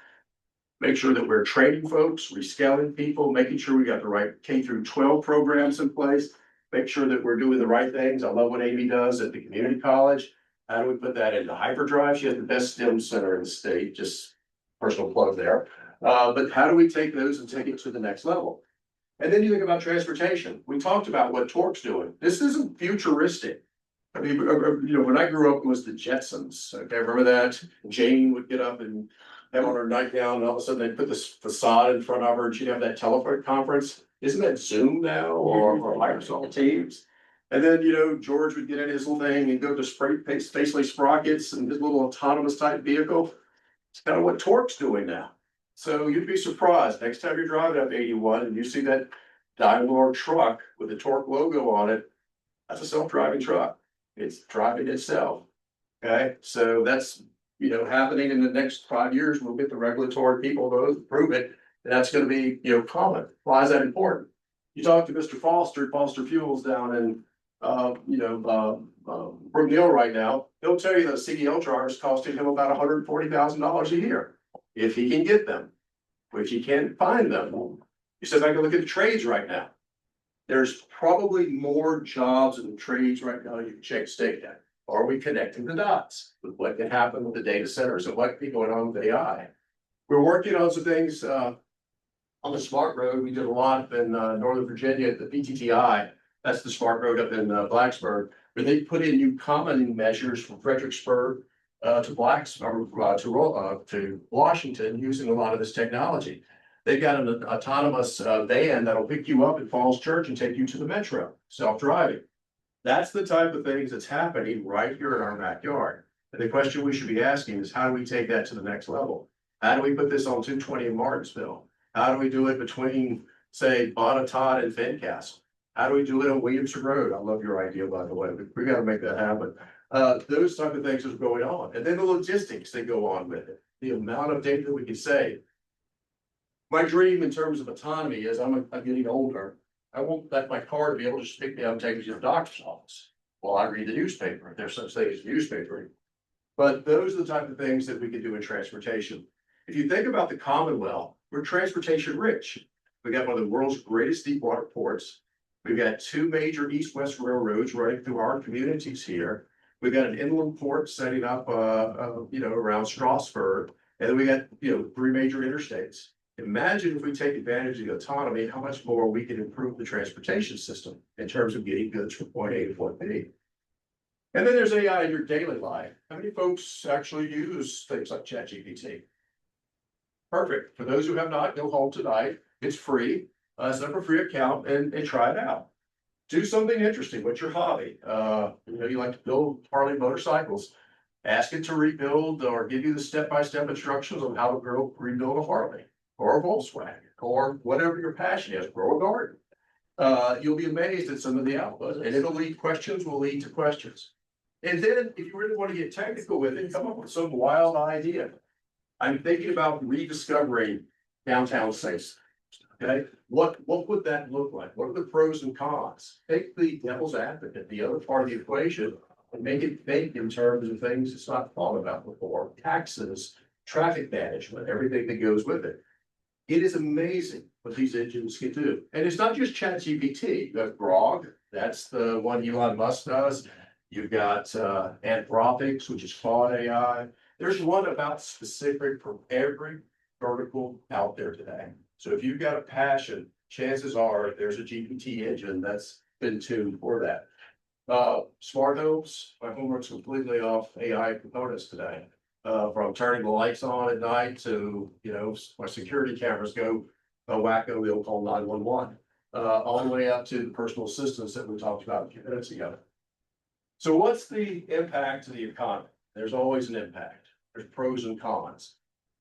make sure that we're training folks, reskilling people, making sure we got the right K through 12 programs in place, make sure that we're doing the right things. I love what Amy does at the community college. How do we put that into hyperdrive? She has the best STEM center in the state, just personal plug there. But how do we take those and take it to the next level? And then you think about transportation. We talked about what Torque's doing. This isn't futuristic. I mean, when I grew up, it was the Jetsons. Okay, remember that? Jane would get up and have on her nightgown, and all of a sudden they'd put this facade in front of her, and she'd have that telephone conference. Isn't that Zoom now or Microsoft Teams? And then, George would get in his little thing and go to Spacely Sprockets and his little autonomous type vehicle. It's kind of what Torque's doing now. So you'd be surprised next time you're driving up 81 and you see that Daimler truck with the Torque logo on it. That's a self-driving truck. It's driving itself. Okay, so that's happening in the next 5 years. We'll get the regulatory people to prove it, and that's going to be common. Why is that important? You talk to Mr. Foster Fuels down in Brookneal right now. He'll tell you that CDL drivers costing him about $140,000 a year if he can get them, if he can't find them. He says I can look at the trades right now. There's probably more jobs in the trades right now you can check state at. Are we connecting the dots with what can happen with the data centers and what can be going on with AI? We're working on some things on the smart road. We did a lot up in Northern Virginia at the PTTI. That's the smart road up in Blacksburg, where they put in new common measures from Fredericksburg to Washington using a lot of this technology. They've got an autonomous van that'll pick you up at Falls Church and take you to the metro, self-driving. That's the type of things that's happening right here in our backyard. And the question we should be asking is, how do we take that to the next level? How do we put this on 220 in Martinsville? How do we do it between, say, Bonnetot and Fincastle? How do we do it on Williamson Road? I love your idea, by the way. We got to make that happen. Those type of things are going on. And then the logistics that go on with it. The amount of data that we can save. My dream in terms of autonomy is I'm getting older. I want my car to be able to just pick me up and take me to the doctor's office. Well, I read the newspaper, if there's such thing as newspaper. But those are the type of things that we can do in transportation. If you think about the Commonwealth, we're transportation rich. We got one of the world's greatest deep water ports. We've got two major east-west railroads running through our communities here. We've got an inland port setting up, around Strasbourg. And then we got, 3 major interstates. Imagine if we take advantage of the autonomy, how much more we can improve the transportation system in terms of getting goods from point A to point B. And then there's AI in your daily life. How many folks actually use things like ChatGPT? Perfect. For those who have not, go home tonight. It's free. Set up a free account and try it out. Do something interesting. What's your hobby? You like to build Harley motorcycles. Ask it to rebuild or give you the step-by-step instructions on how to rebuild a Harley or a Volkswagen or whatever your passion is. Grow a garden. You'll be amazed at some of the output, and questions will lead to questions. And then if you really want to get technical with it, come up with some wild idea. I'm thinking about rediscovering downtown space. Okay, what would that look like? What are the pros and cons? Take the devil's advocate, the other part of the equation, and make it think in terms of things it's not thought about before. Taxes, traffic management, everything that goes with it. It is amazing what these engines can do. And it's not just ChatGPT. You've got Grok, that's the one Elon Musk does. You've got Anthropics, which is Claude AI. There's one about specific for every vertical out there today. So if you've got a passion, chances are there's a GPT engine that's been tuned for that. Smart homes, my homework's completely off AI components today. From turning the lights on at night to, my security cameras go a wacko, they'll call 911. All the way up to the personal assistants that we talked about a few minutes ago. So what's the impact to the economy? There's always an impact. There's pros and cons.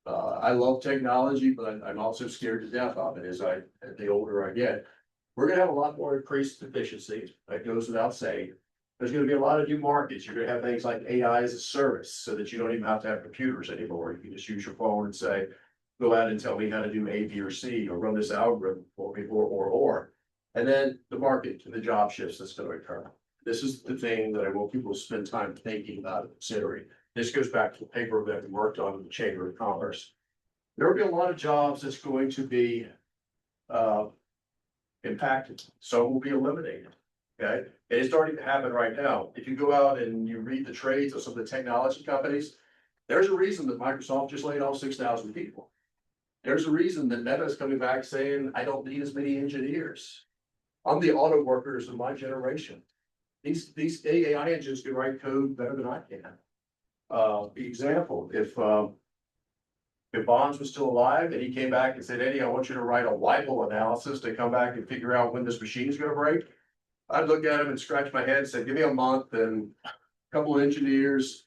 I love technology, but I'm also scared to death of it the older I get. We're gonna have a lot more increased efficiency. That goes without saying. There's gonna be a lot of new markets. You're gonna have things like AI as a service so that you don't even have to have computers anymore. You can just use your phone and say, go out and tell me how to do A, B, or C, or run this algorithm for me, or. And then the market and the job shifts that's gonna occur. This is the thing that I want people to spend time thinking about and considering. This goes back to the paper that we worked on in the Chamber of Commerce. There will be a lot of jobs that's going to be impacted. Some will be eliminated. Okay, and it's starting to happen right now. If you go out and you read the trades of some of the technology companies, there's a reason that Microsoft just laid off 6,000 people. There's a reason that Meta is coming back saying, I don't need as many engineers. I'm the auto workers of my generation. These AI engines can write code better than I can. The example, if Bonds was still alive and he came back and said, Eddie, I want you to write a Weibull analysis to come back and figure out when this machine is going to break, I'd look at him and scratch my head and say, give me a month and a couple of engineers.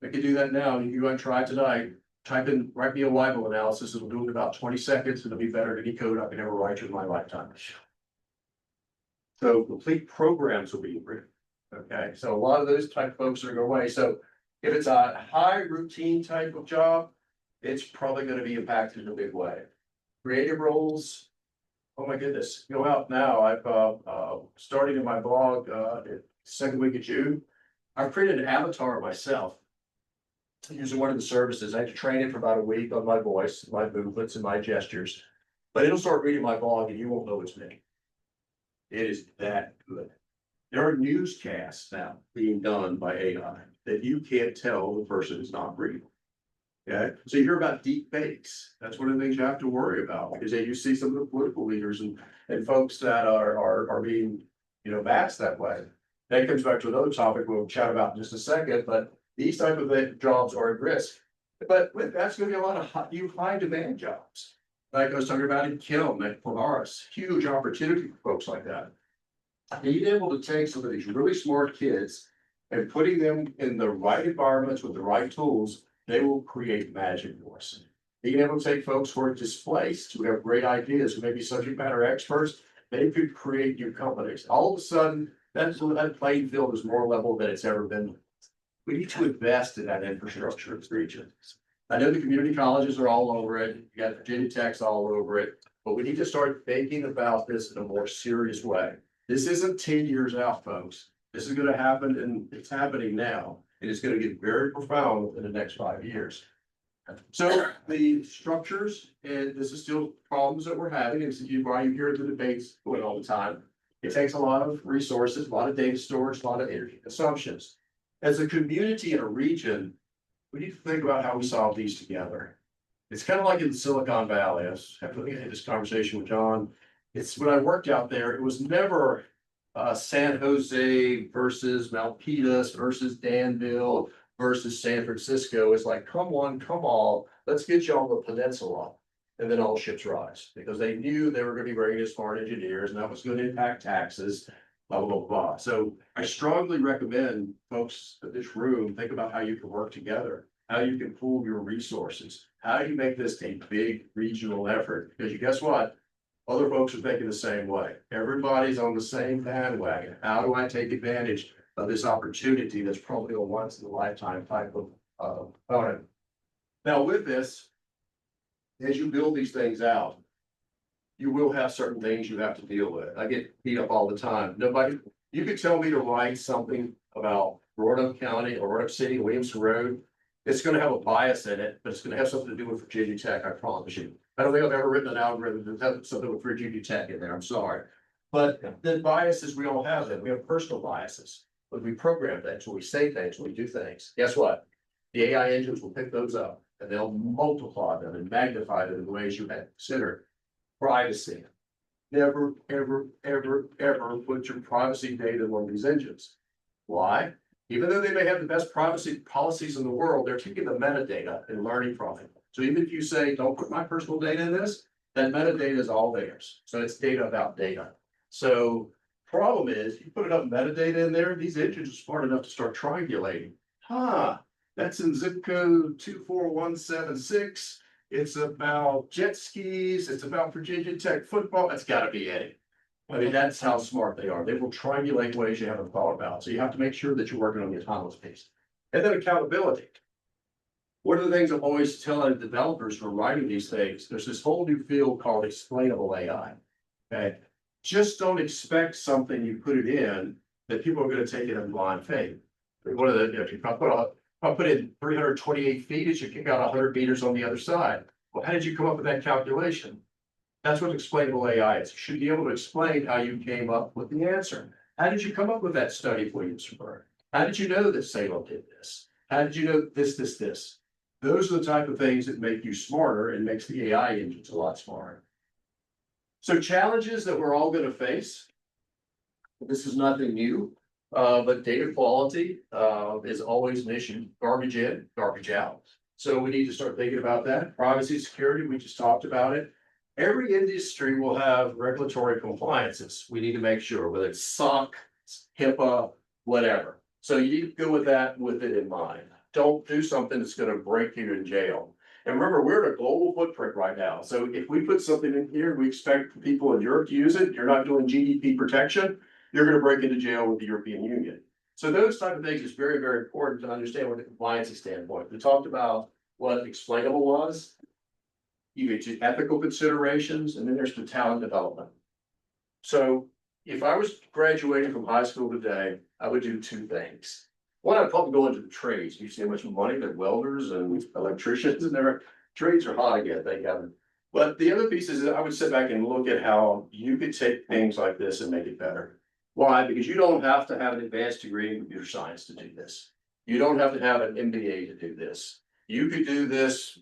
I could do that now. You go and try tonight. Type in, write me a Weibull analysis. It'll do it in about 20 seconds. It'll be better than any code I can ever write in my lifetime. So complete programs will be written. Okay, so a lot of those type of folks are going away. So if it's a high routine type of job, it's probably going to be impacted in a big way. Creative roles, oh my goodness, go out now. I've starting in my blog second week of June. I've created an avatar myself using one of the services. I had to train it for about a week on my voice, my movements, and my gestures. But it'll start reading my blog and you won't know it's me. It is that good. There are newscasts now being done by AI that you can't tell the person is not real. Okay, so you hear about deep fakes. That's one of the things you have to worry about because you see some of the political leaders and folks that are being, masked that way. That comes back to another topic we'll chat about in just a second, but these type of jobs are at risk. But that's going to be a lot of high demand jobs. Like I was talking about in Kiln at Polaris, huge opportunity for folks like that. Being able to take some of these really smart kids and putting them in the right environments with the right tools, they will create magic for us. Being able to take folks who are displaced, who have great ideas, who may be subject matter experts, they could create new companies. All of a sudden, that playing field is more level than it's ever been. We need to invest in that infrastructure region. I know the community colleges are all over it. You got Virginia Tech's all over it. But we need to start thinking about this in a more serious way. This isn't 10 years out, folks. This is gonna happen and it's happening now. And it's gonna get very profound in the next 5 years. So the structures, and this is still problems that we're having, and why you hear the debates going all the time. It takes a lot of resources, a lot of data storage, a lot of energy assumptions. As a community and a region, we need to think about how we solve these together. It's kind of like in Silicon Valley. I was having this conversation with John. It's when I worked out there, it was never San Jose versus Milpitas versus Danville versus San Francisco. It's like, come on, come all, let's get you on the peninsula. And then all ships rise, because they knew they were gonna be bringing in smart engineers, and that was gonna impact taxes, blah, blah, blah, blah. So I strongly recommend folks in this room, think about how you can work together, how you can pool your resources, how you make this a big regional effort, because you guess what? Other folks are thinking the same way. Everybody's on the same bandwagon. How do I take advantage of this opportunity that's probably a once in a lifetime type of component? Now with this, as you build these things out, you will have certain things you have to deal with. I get beat up all the time. Nobody, you could tell me to write something about Roanoke County or Roanoke City, Williamson Road. It's gonna have a bias in it, but it's gonna have something to do with Virginia Tech, I promise you. I don't think I've ever written an algorithm that has something with Virginia Tech in there, I'm sorry. But the biases, we all have them. We have personal biases. When we program things, when we say things, when we do things, guess what? The AI engines will pick those up and they'll multiply them and magnify them in ways you hadn't considered. Privacy. Never, ever, ever, ever put your privacy data on these engines. Why? Even though they may have the best privacy policies in the world, they're taking the metadata and learning from it. So even if you say, don't put my personal data in this, that metadata is all theirs. So it's data about data. So problem is, you put enough metadata in there, these engines are smart enough to start triangulating. That's in zip code 24176. It's about jet skis. It's about Virginia Tech football. That's gotta be it. I mean, that's how smart they are. They will triangulate ways you haven't thought about. So you have to make sure that you're working on the autonomous piece. And then accountability. One of the things I'm always telling developers who are writing these things, there's this whole new field called explainable AI. Okay, just don't expect something you put it in that people are going to take it in blind faith. One of the, if I put in 328 feet, it should kick out 100 meters on the other side. Well, how did you come up with that calculation? That's what explainable AI is. You should be able to explain how you came up with the answer. How did you come up with that study of Williamsburg? How did you know that Salem did this? How did you know this? Those are the type of things that make you smarter and makes the AI engines a lot smarter. So challenges that we're all going to face. This is nothing new, but data quality is always an issue. Garbage in, garbage out. So we need to start thinking about that. Privacy, security, we just talked about it. Every industry will have regulatory compliances. We need to make sure, whether it's SOC, HIPAA, whatever. So you need to go with that with it in mind. Don't do something that's going to break you in jail. And remember, we're in a global footprint right now. So if we put something in here, we expect people in Europe to use it. You're not doing GDP protection. You're going to break into jail with the European Union. So those type of things is very, very important to understand from a compliance standpoint. We talked about what explainable was. You get to ethical considerations, and then there's the talent development. So if I was graduating from high school today, I would do two things. One, I'd probably go into the trades. You see how much money that welders and electricians and their trades are hot again, thank heaven. But the other piece is that I would sit back and look at how you could take things like this and make it better. Why? Because you don't have to have an advanced degree in computer science to do this. You don't have to have an MBA to do this. You could do this,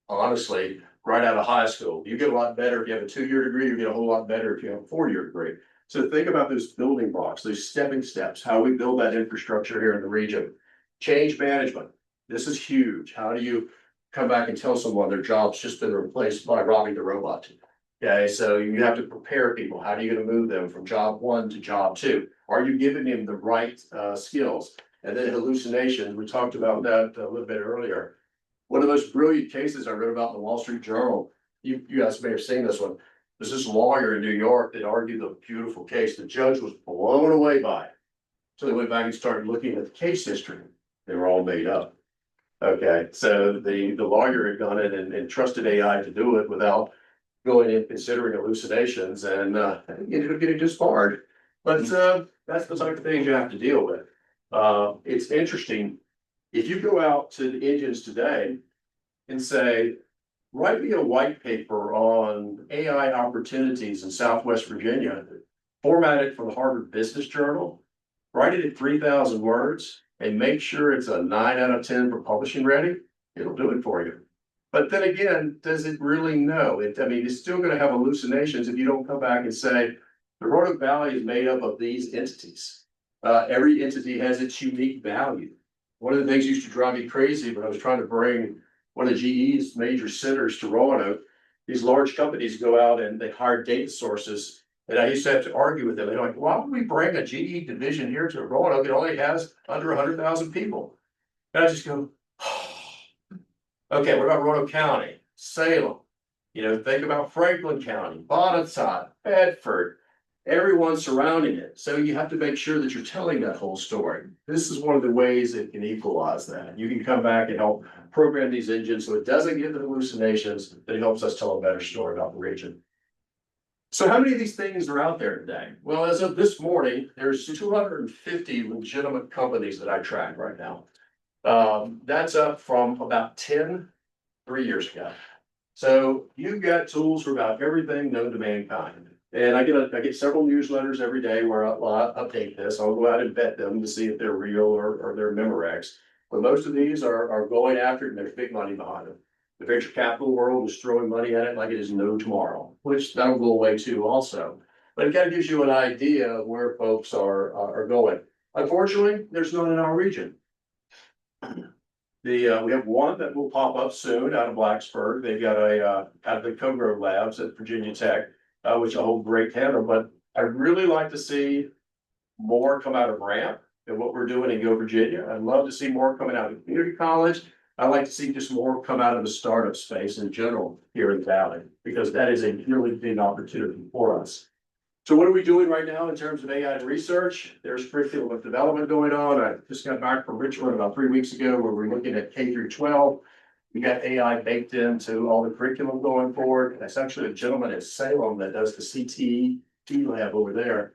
honestly, right out of high school. You get a lot better if you have a 2-year degree, you get a whole lot better if you have a 4-year degree. So think about those building blocks, those stepping steps, how we build that infrastructure here in the region. Change management. This is huge. How do you come back and tell someone their job's just been replaced by robbing the robot? Okay, so you have to prepare people. How are you going to move them from job 1 to job 2? Are you giving them the right skills? And then hallucinations, we talked about that a little bit earlier. One of the most brilliant cases I read about in the Wall Street Journal, you guys may have seen this one. There's this lawyer in New York that argued a beautiful case. The judge was blown away by it. So they went back and started looking at the case history. They were all made up. Okay, so the lawyer had gone in and trusted AI to do it without going in considering hallucinations and, it'll get disbarred. But, that's the type of thing you have to deal with. It's interesting. If you go out to the engines today and say, write me a white paper on AI opportunities in Southwest Virginia, format it for the Harvard Business Journal, write it at 3,000 words, and make sure it's a 9 out of 10 for publishing ready, it'll do it for you. But then again, does it really know? I mean, it's still gonna have hallucinations if you don't come back and say, the Roanoke Valley is made up of these entities. Every entity has its unique value. One of the things that used to drive me crazy when I was trying to bring one of GE's major centers to Roanoke, these large companies go out and they hire data sources. And I used to have to argue with them. They're like, why would we bring a GE division here to Roanoke? It only has under 100,000 people. And I just go, okay, what about Roanoke County, Salem? You know, think about Franklin County, Bonnetside, Bedford, everyone surrounding it. So you have to make sure that you're telling that whole story. This is one of the ways it can equalize that. You can come back and help program these engines so it doesn't give the hallucinations, but it helps us tell a better story about the region. So how many of these things are out there today? Well, as of this morning, there's 250 legitimate companies that I track right now. That's up from about 10 3 years ago. So you've got tools for about everything known to mankind. And I get several newsletters every day where I'll update this. I'll go out and vet them to see if they're real or they're Memorex. But most of these are going after it and there's big money behind them. The venture capital world is throwing money at it like it is no tomorrow, which that'll go away too also. But it kind of gives you an idea of where folks are going. Unfortunately, there's none in our region. We have one that will pop up soon out of Blacksburg. They've got out of the Cogrove Labs at Virginia Tech, which I hold great candor, but I'd really like to see more come out of Ramp and what we're doing in Go Virginia. I'd love to see more coming out of community college. I'd like to see just more come out of the startup space in general here in the Valley, because that is a really big opportunity for us. So what are we doing right now in terms of AI research? There's curriculum development going on. I just got back from Richmond about 3 weeks ago where we're looking at K through 12. We got AI baked into all the curriculum going forward. That's actually a gentleman at Salem that does the CTE lab over there.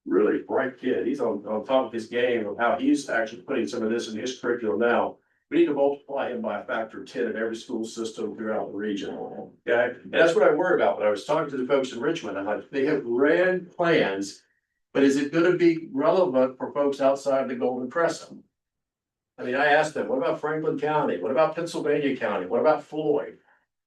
Really bright kid. He's on top of his game of how he's actually putting some of this in his curriculum now. We need to multiply him by a factor of 10 in every school system throughout the region. Okay, and that's what I worry about. When I was talking to the folks in Richmond, I'm like, they have grand plans, but is it going to be relevant for folks outside the Golden Crescent? I mean, I asked them, what about Franklin County? What about Pennsylvania County? What about Floyd?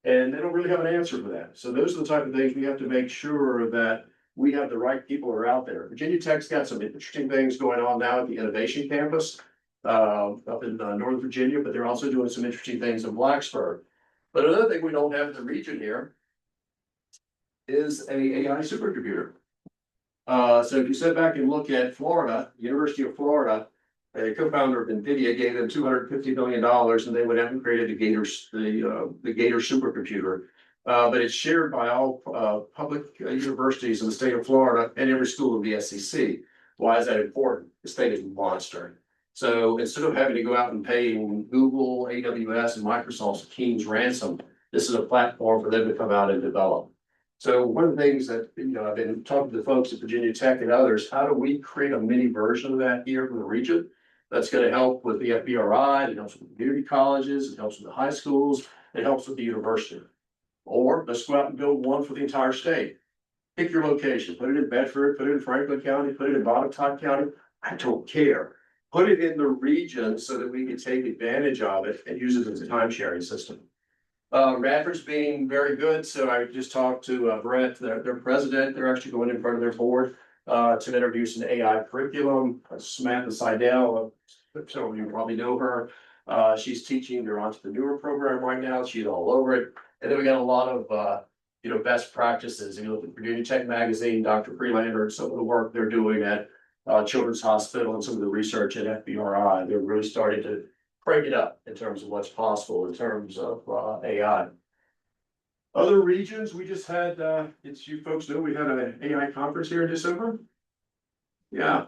And they don't really have an answer for that. So those are the type of things we have to make sure that we have the right people who are out there. Virginia Tech's got some interesting things going on now at the Innovation Campus up in Northern Virginia, but they're also doing some interesting things in Blacksburg. But another thing we don't have in the region here is a AI supercomputer. So if you sit back and look at Florida, University of Florida, a co-founder of NVIDIA gave them $250 million and they went out and created the Gator supercomputer. But it's shared by all public universities in the state of Florida and every school of the SEC. Why is that important? This thing is a monster. So instead of having to go out and pay Google, AWS, and Microsoft's King's ransom, this is a platform for them to come out and develop. So one of the things that, I've been talking to the folks at Virginia Tech and others, how do we create a mini version of that here for the region? That's going to help with the RVARC, it helps with the community colleges, it helps with the high schools, it helps with the university. Or let's go out and build one for the entire state. Pick your location, put it in Bedford, put it in Franklin County, put it in Bonnetside County. I don't care. Put it in the region so that we can take advantage of it and use it as a time sharing system. Radford's being very good. So I just talked to Brett, their president. They're actually going in front of their board to introduce an AI curriculum. Samantha Seidel, some of you probably know her. She's teaching their entrepreneur program right now. She's all over it. And then we got a lot of best practices. If you look at Virginia Tech Magazine, Dr. Freelander, and some of the work they're doing at Children's Hospital and some of the research at RVARC, they're really starting to break it up in terms of what's possible in terms of AI. Other regions, we just had, you folks know, we had an AI conference here in December. Yeah.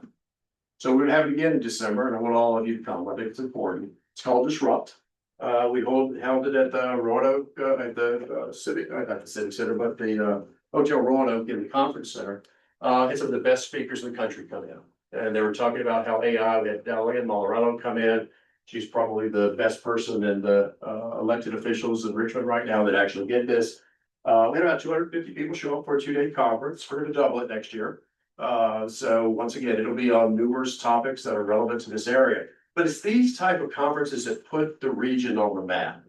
So we're gonna have it again in December, and I want all of you to come. I think it's important. It's called Disrupt. We held it at the Roanoke, at the Civic, not the Civic Center, but the Hotel Roanoke in the Conference Center. Had some of the best speakers in the country come in. And they were talking about how AI, we had Delegate Colorado come in. She's probably the best person in the elected officials in Richmond right now that actually get this. We had about 250 people show up for a 2-day conference. We're gonna double it next year. So once again, it'll be on numerous topics that are relevant to this area. But it's these type of conferences that put the region on the map.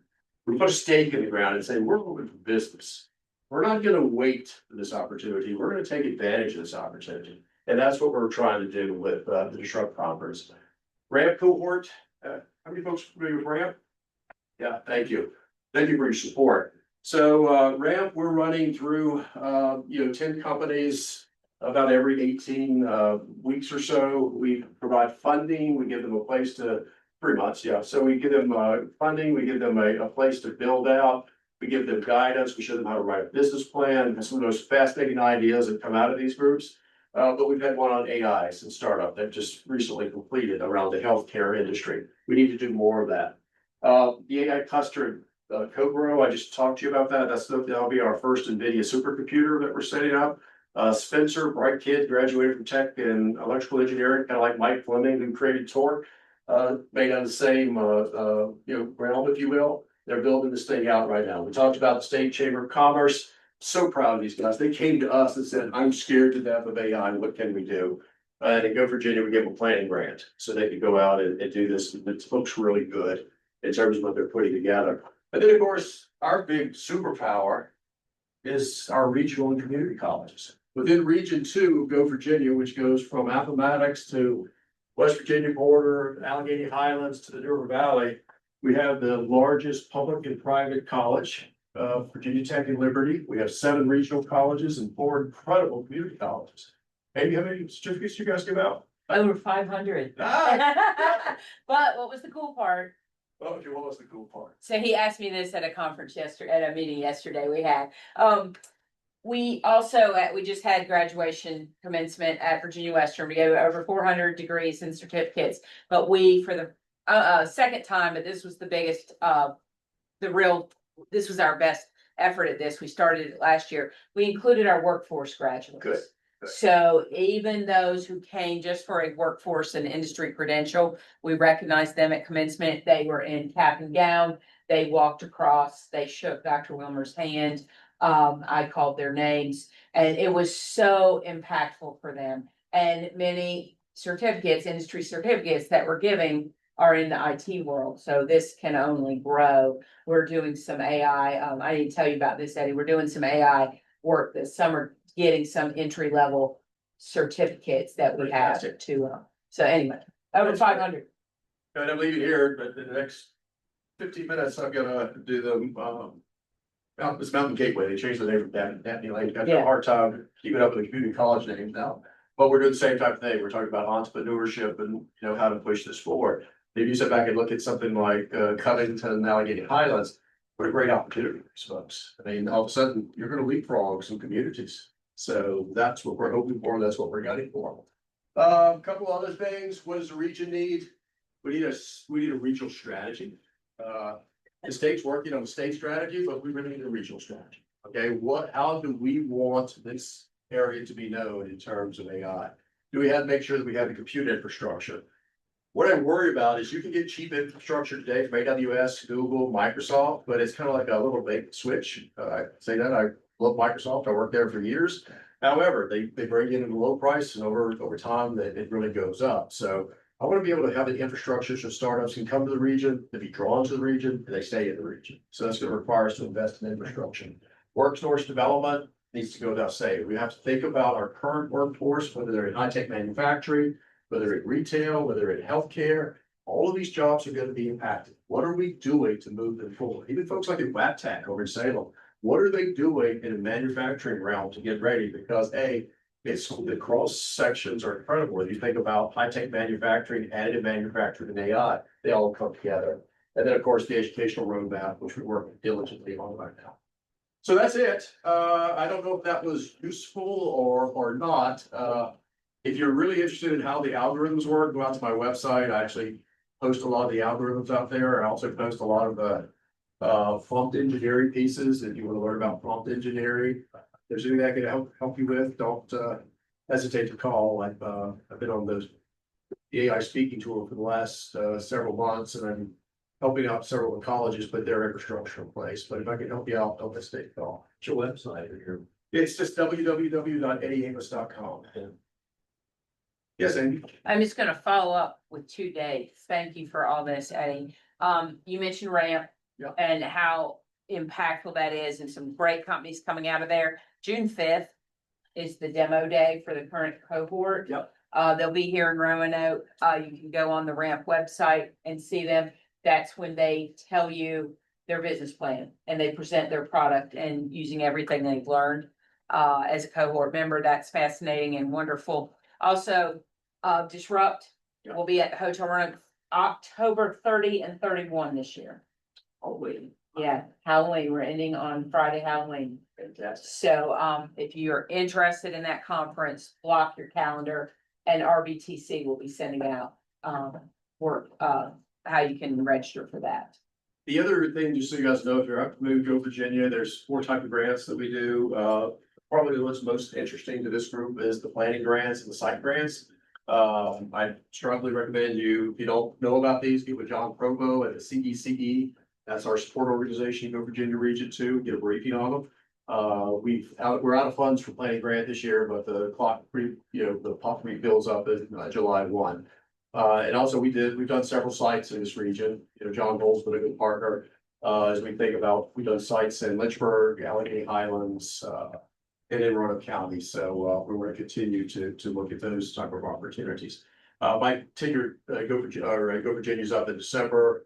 We put a stake in the ground and say, we're open for business. We're not gonna wait for this opportunity. We're gonna take advantage of this opportunity. And that's what we're trying to do with the Disrupt Conference. RAMP cohort, how many folks are familiar with RAMP? Yeah, thank you. Thank you for your support. So RAMP, we're running through 10 companies about every 18 weeks or so. We provide funding, we give them a place to, 3 months, yeah. So we give them funding, we give them a place to build out, we give them guidance, we show them how to write a business plan, and some of those fascinating ideas that come out of these groups. But we've had one on AI since startup that just recently completed around the healthcare industry. We need to do more of that. The AI cluster co-grow, I just talked to you about that. That'll be our first NVIDIA supercomputer that we're setting up. Spencer, bright kid, graduated from tech and electrical engineering, kind of like Mike Fleming, who created Torque, made on the same realm, if you will. They're building this thing out right now. We talked about the State Chamber of Commerce. So proud of these guys. They came to us and said, I'm scared to death of AI. What can we do? And in Go Virginia, we gave them a planning grant so they could go out and do this. It looks really good in terms of what they're putting together. And then, of course, our big superpower is our regional and community colleges. Within Region 2 of Go Virginia, which goes from Appomattox to West Virginia border, Allegheny Highlands to the River Valley, we have the largest public and private college. Virginia Tech and Liberty. We have 7 regional colleges and 4 incredible community colleges. Amy, how many certificates you guys give out?
Over 500.
Ah,
But what was the cool part?
oh, okay, what was the cool part?
So he asked me this at a conference yesterday, at a meeting yesterday we had. We also, we just had graduation commencement at Virginia Western. We gave over 400 degrees and certificates. But we, for the second time, but this was the biggest, this was our best effort at this. We started it last year. We included our workforce graduates.
Good.
So even those who came just for a workforce and industry credential, we recognized them at commencement. They were in cap and gown. They walked across, they shook Dr. Wilmer's hand. I called their names and it was so impactful for them. And many certificates, industry certificates that we're giving are in the IT world. So this can only grow. We're doing some AI. I didn't tell you about this, Eddie. We're doing some AI work this summer, getting some entry level certificates that we have to, so anyway, over 500.
And I'm leaving here, but in the next 15 minutes, I'm gonna do the Mountain Gateway. They changed the name from Daphne Lane. Got a hard time keeping up with the community college names now. But we're doing the same type of thing. We're talking about entrepreneurship and how to push this forward. If you sit back and look at something like Covington, Allegheny Highlands, what a great opportunity for these folks. I mean, all of a sudden, you're gonna leapfrog some communities. So that's what we're hoping for, that's what we're gunning for. A couple other things, what does the region need? We need a regional strategy. The state's working on a state strategy, but we really need a regional strategy. Okay, how do we want this area to be known in terms of AI? Do we have to make sure that we have the compute infrastructure? What I worry about is you can get cheap infrastructure today from AWS, Google, Microsoft, but it's kind of like a little bait switch. I say that I love Microsoft. I worked there for years. However, they bring in at a low price and over time it really goes up. So I want to be able to have the infrastructure so startups can come to the region, to be drawn to the region, and they stay in the region. So that's going to require us to invest in infrastructure. Workforce development needs to go without saying. We have to think about our current workforce, whether they're in high-tech manufacturing, whether in retail, whether in healthcare, all of these jobs are going to be impacted. What are we doing to move them forward? Even folks like in WAPTAC over in Salem, what are they doing in a manufacturing realm to get ready? Because it's the cross sections are incredible. If you think about high-tech manufacturing, additive manufacturing, and AI, they all come together. And then, of course, the educational roadmap, which we work diligently on right now. So that's it. I don't know if that was useful or not. If you're really interested in how the algorithms work, go out to my website. I actually post a lot of the algorithms out there. I also post a lot of the prompt engineering pieces. If you want to learn about prompt engineering, if there's anything I can help you with, don't hesitate to call. I've been on the AI speaking tour for the last several months, and I'm helping out several colleges put their infrastructure in place. But if I can help you out, don't hesitate to call.
What's your website or your?
It's just www.eddieamos.com. Yes, Amy?
I'm just gonna follow up with 2 dates. Thank you for all this, Eddie. You mentioned ramp.
Yeah.
And how impactful that is and some great companies coming out of there. June 5th is the demo day for the current cohort.
Yep.
They'll be here in Roanoke. You can go on the ramp website and see them. That's when they tell you their business plan and they present their product and using everything they've learned. As a cohort member, that's fascinating and wonderful. Also, Disrupt will be at the Hotel Roanoke October 30 and 31 this year.
Halloween.
Yeah, Halloween, we're ending on Friday Halloween.
Fantastic.
So, if you're interested in that conference, block your calendar and RVTC will be sending out, how you can register for that.
The other thing, just so you guys know, if you're up to move to Virginia, there's 4 types of grants that we do. Probably what's most interesting to this group is the planning grants and the site grants. I strongly recommend you, if you don't know about these, get with John Provo at the CECE. That's our support organization, you go Virginia Region 2, get a briefing on them. We're out of funds for planning grant this year, but the clock, the pot builds up in July 1. And also we've done several sites in this region. John Bull's been a good partner. As we think about, we've done sites in Lynchburg, Alleghany Highlands, and in Roanoke County. So, we're going to continue to look at those type of opportunities. My tenure, Go Virginia's up in December.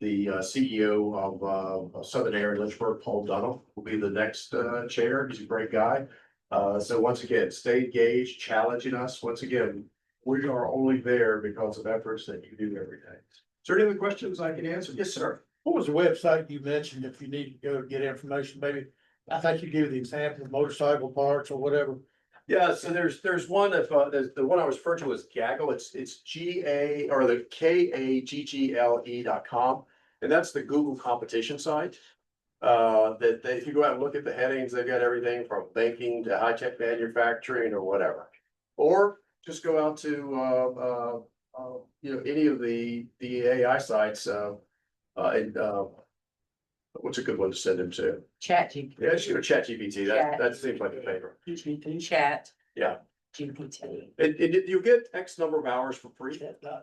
The CEO of Southern Air in Lynchburg, Paul Dunham, will be the next chair. He's a great guy. So once again, stay engaged, challenging us. Once again, we are only there because of efforts that you do every day. Is there any other questions I can answer? Yes, sir.
What was the website you mentioned if you need to go get information, maybe? I think you gave the example of motorcycle parts or whatever.
Yeah, so there's one of the one I was referring to as Gaggle. It's GA or the KAGGLE.com, and that's the Google competition site. That if you go out and look at the headings, they've got everything from banking to high tech manufacturing or whatever. Or just go out to any of the AI sites. What's a good one to send them to?
Chat GPT.
Yeah, just Chat GPT. That seems like a favorite.
Chat.
Yeah.
GPT.
And you get X number of hours for free.
No,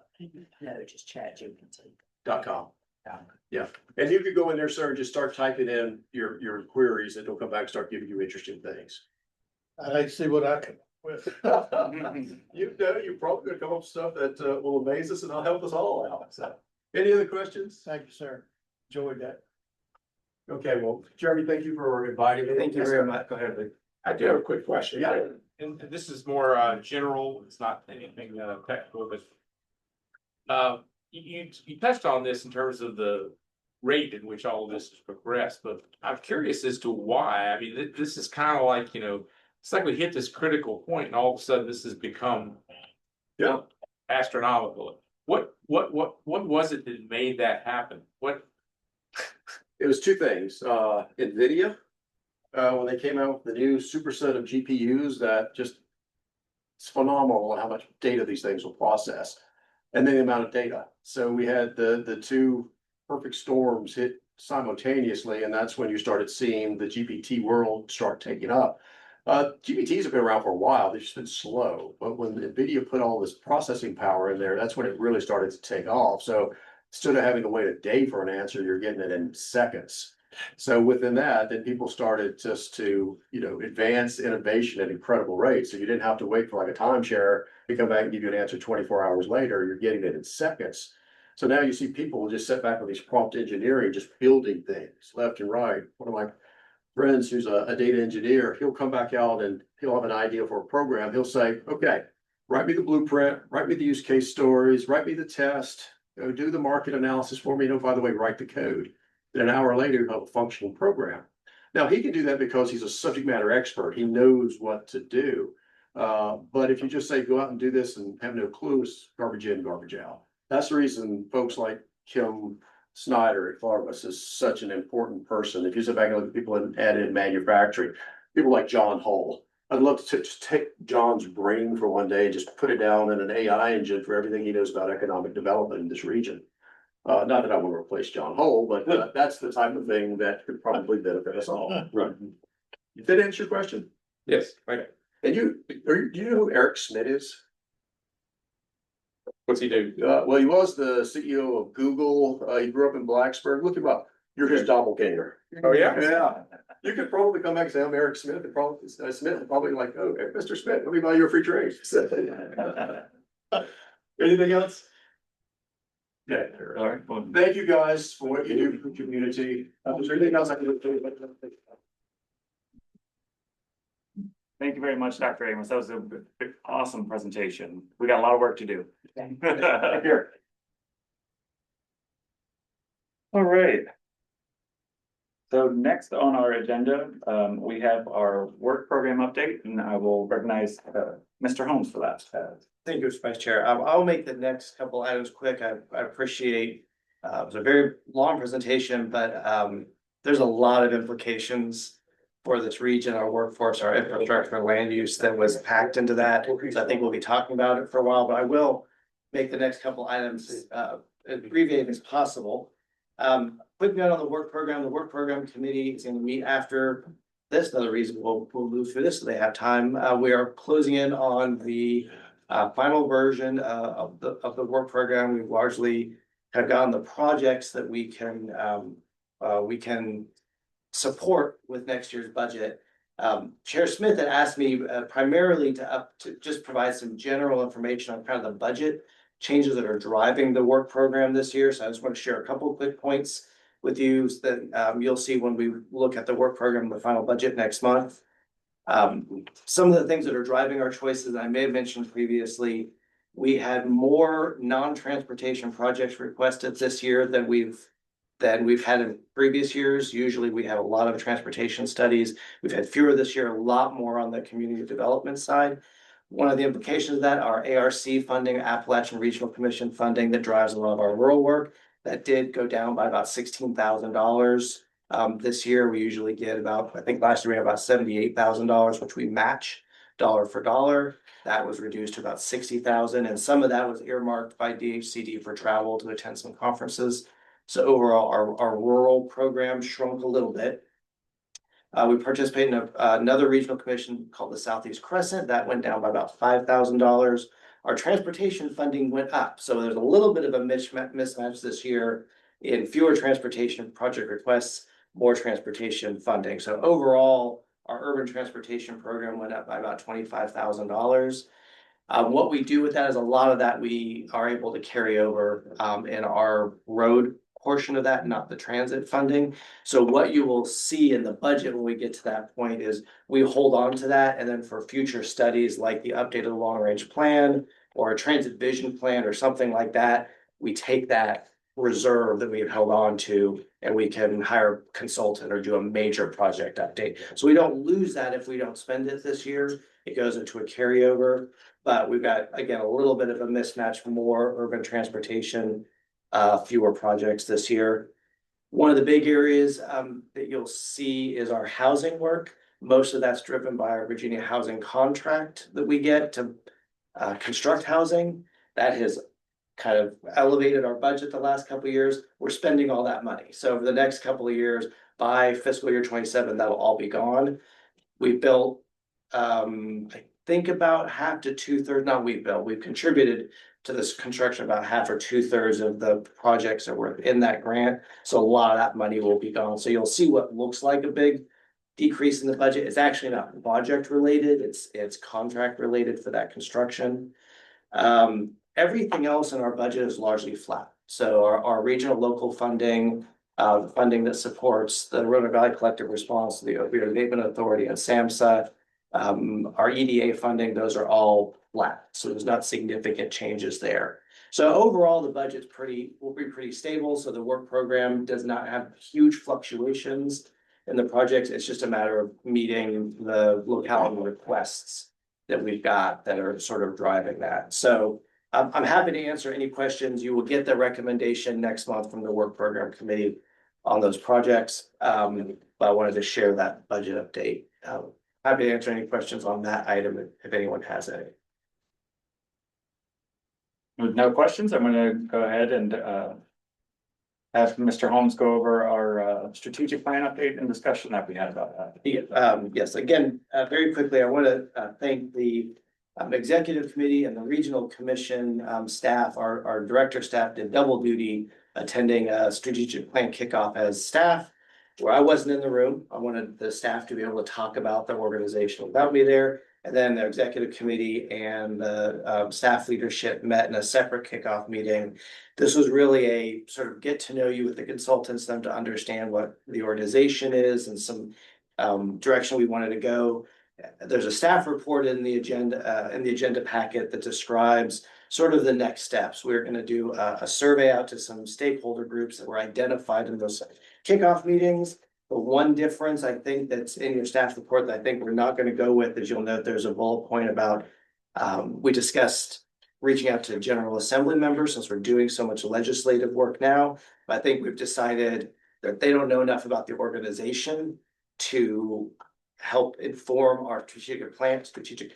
just Chat GPT.
.com. Yeah, and you could go in there, sir, and just start typing in your queries, and it'll come back and start giving you interesting things.
I'd like to see what I can with.
You're probably gonna come up with stuff that will amaze us and will help us all out. So, any other questions?
Thank you, sir. Enjoyed that.
Okay, well, Jeremy, thank you for inviting me.
Thank you very much. Go ahead, Lee.
I do have a quick question.
Yeah.
And this is more general, it's not anything technical, but you touched on this in terms of the rate in which all of this has progressed, but I'm curious as to why. I mean, this is kind of like, it's like we hit this critical point and all of a sudden this has become astronomical. What was it that made that happen?
It was 2 things. NVIDIA, when they came out with the new superset of GPUs, that just, it's phenomenal how much data these things will process. And then the amount of data. So we had the 2 perfect storms hit simultaneously, and that's when you started seeing the GPT world start taking up. GPTs have been around for a while, they've just been slow. But when NVIDIA put all this processing power in there, that's when it really started to take off. So instead of having to wait a day for an answer, you're getting it in seconds. So within that, then people started just to, advance innovation at incredible rates. So you didn't have to wait for like a timeshare to come back and give you an answer 24 hours later. You're getting it in seconds. So now you see people just sit back with these prompt engineering, just building things left and right. One of my friends who's a data engineer, he'll come back out and he'll have an idea for a program. He'll say, okay, write me the blueprint, write me the use case stories, write me the test, do the market analysis for me. By the way, write the code. Then an hour later, you have a functional program. Now he can do that because he's a subject matter expert. He knows what to do. But if you just say, go out and do this and have no clue, it's garbage in, garbage out. That's the reason folks like Kim Snyder at Farmers is such an important person. If you sit back and look at people in additive manufacturing, people like John Hull. I'd love to just take John's brain for one day and just put it down in an AI engine for everything he knows about economic development in this region. Not that I want to replace John Hull, but that's the type of thing that could probably benefit us all. Right. Did that answer your question?
Yes, right.
And do you know who Eric Schmidt is?
What's he do?
Well, he was the CEO of Google. He grew up in Blacksburg. Look him up. You're his doppelganger.
Oh, yeah?
Yeah. You could probably come back and say, I'm Eric Smith, and probably, Smith, and probably like, oh, hey, Mr. Smith, let me buy you a free drink. Anything else? Yeah, all right. Well, thank you guys for what you do for the community. Is there anything else I can do?
Thank you very much, Dr. Amos. That was a awesome presentation. We got a lot of work to do. Here. All right. So next on our agenda, we have our work program update, and I will recognize Mr. Holmes for that.
Thank you, Vice Chair. I'll make the next couple items quick. I appreciate, it was a very long presentation, but there's a lot of implications for this region, our workforce, our infrastructure, land use that was packed into that. So I think we'll be talking about it for a while, but I will make the next couple items as abbreviated as possible. Quick note on the work program committee is going to meet after this. Another reason we'll move through this so they have time. We are closing in on the final version of the work program. We've largely have gotten the projects that we can support with next year's budget. Chair Smith had asked me primarily to just provide some general information on kind of the budget changes that are driving the work program this year. So I just want to share a couple of quick points with you that you'll see when we look at the work program, the final budget next month. Some of the things that are driving our choices, I may have mentioned previously, we had more non-transportation projects requested this year than we've had in previous years. Usually we have a lot of transportation studies. We've had fewer this year, a lot more on the community development side. One of the implications of that, our ARC funding, Appalachian Regional Commission funding that drives a lot of our rural work, that did go down by about $16,000. This year, we usually get about, I think last year we had about $78,000, which we match dollar for dollar. That was reduced to about $60,000, and some of that was earmarked by DHCD for travel to attend some conferences. So overall, our rural program shrunk a little bit. We participated in another regional commission called the Southeast Crescent. That went down by about $5,000. Our transportation funding went up. So there's a little bit of a mismatch this year in fewer transportation project requests, more transportation funding. So overall, our urban transportation program went up by about $25,000. What we do with that is a lot of that we are able to carry over in our road portion of that, not the transit funding. So what you will see in the budget when we get to that point is we hold on to that, and then for future studies like the updated long range plan or a transit vision plan or something like that, we take that reserve that we've held on to and we can hire a consultant or do a major project update. So we don't lose that if we don't spend it this year. It goes into a carryover, but we've got, again, a little bit of a mismatch, more urban transportation, fewer projects this year. One of the big areas that you'll see is our housing work. Most of that's driven by our Virginia housing contract that we get to construct housing. That has kind of elevated our budget the last couple of years. We're spending all that money. So over the next couple of years, by fiscal year 27, that'll all be gone. We built, I think about half to 2/3, we've contributed to this construction about half or 2/3 of the projects that were in that grant. So a lot of that money will be gone. So you'll see what looks like a big decrease in the budget. It's actually not project related. It's contract related for that construction. Everything else in our budget is largely flat. So our regional local funding, funding that supports the Roanoke Valley Collective Response, the Opioid Abatement Authority and SAMHSA, our EDA funding, those are all flat. So there's not significant changes there. So overall, the budget's will be pretty stable. So the work program does not have huge fluctuations in the projects. It's just a matter of meeting the locality requests that we've got that are sort of driving that. So I'm happy to answer any questions. You will get the recommendation next month from the work program committee on those projects. But I wanted to share that budget update. Happy to answer any questions on that item if anyone has any.
With no questions, I'm gonna go ahead and have Mr. Holmes go over our strategic plan update and discussion that we had about that.
Yes, again, very quickly, I want to thank the executive committee and the regional commission staff. Our director staff did double duty attending a strategic plan kickoff as staff, where I wasn't in the room. I wanted the staff to be able to talk about their organization without me there. And then the executive committee and the staff leadership met in a separate kickoff meeting. This was really a sort of get to know you with the consultants, them to understand what the organization is and some direction we wanted to go. There's a staff report in the agenda packet that describes sort of the next steps. We're going to do a survey out to some stakeholder groups that were identified in those kickoff meetings. The one difference I think that's in your staff report that I think we're not going to go with is you'll note there's a bullet point about we discussed reaching out to General Assembly members since we're doing so much legislative work now. But I think we've decided that they don't know enough about the organization to help inform our strategic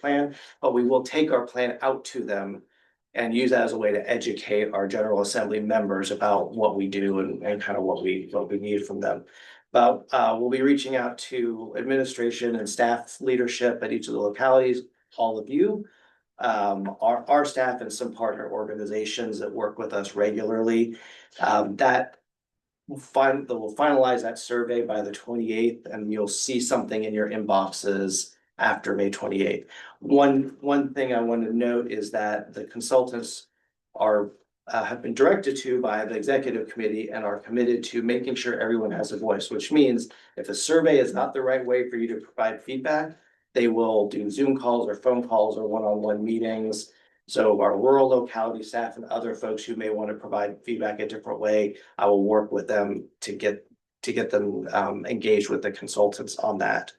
plan, but we will take our plan out to them and use that as a way to educate our General Assembly members about what we do and kind of what we need from them. But we'll be reaching out to administration and staff leadership at each of the localities, all of you, our staff and some partner organizations that work with us regularly. That we'll finalize that survey by the 28th, and you'll see something in your inboxes after May 28th. One thing I want to note is that the consultants have been directed to by the executive committee and are committed to making sure everyone has a voice, which means if a survey is not the right way for you to provide feedback, they will do Zoom calls or phone calls or one-on-one meetings. So our rural locality staff and other folks who may want to provide feedback a different way, I will work with them to get them engaged with the consultants on that.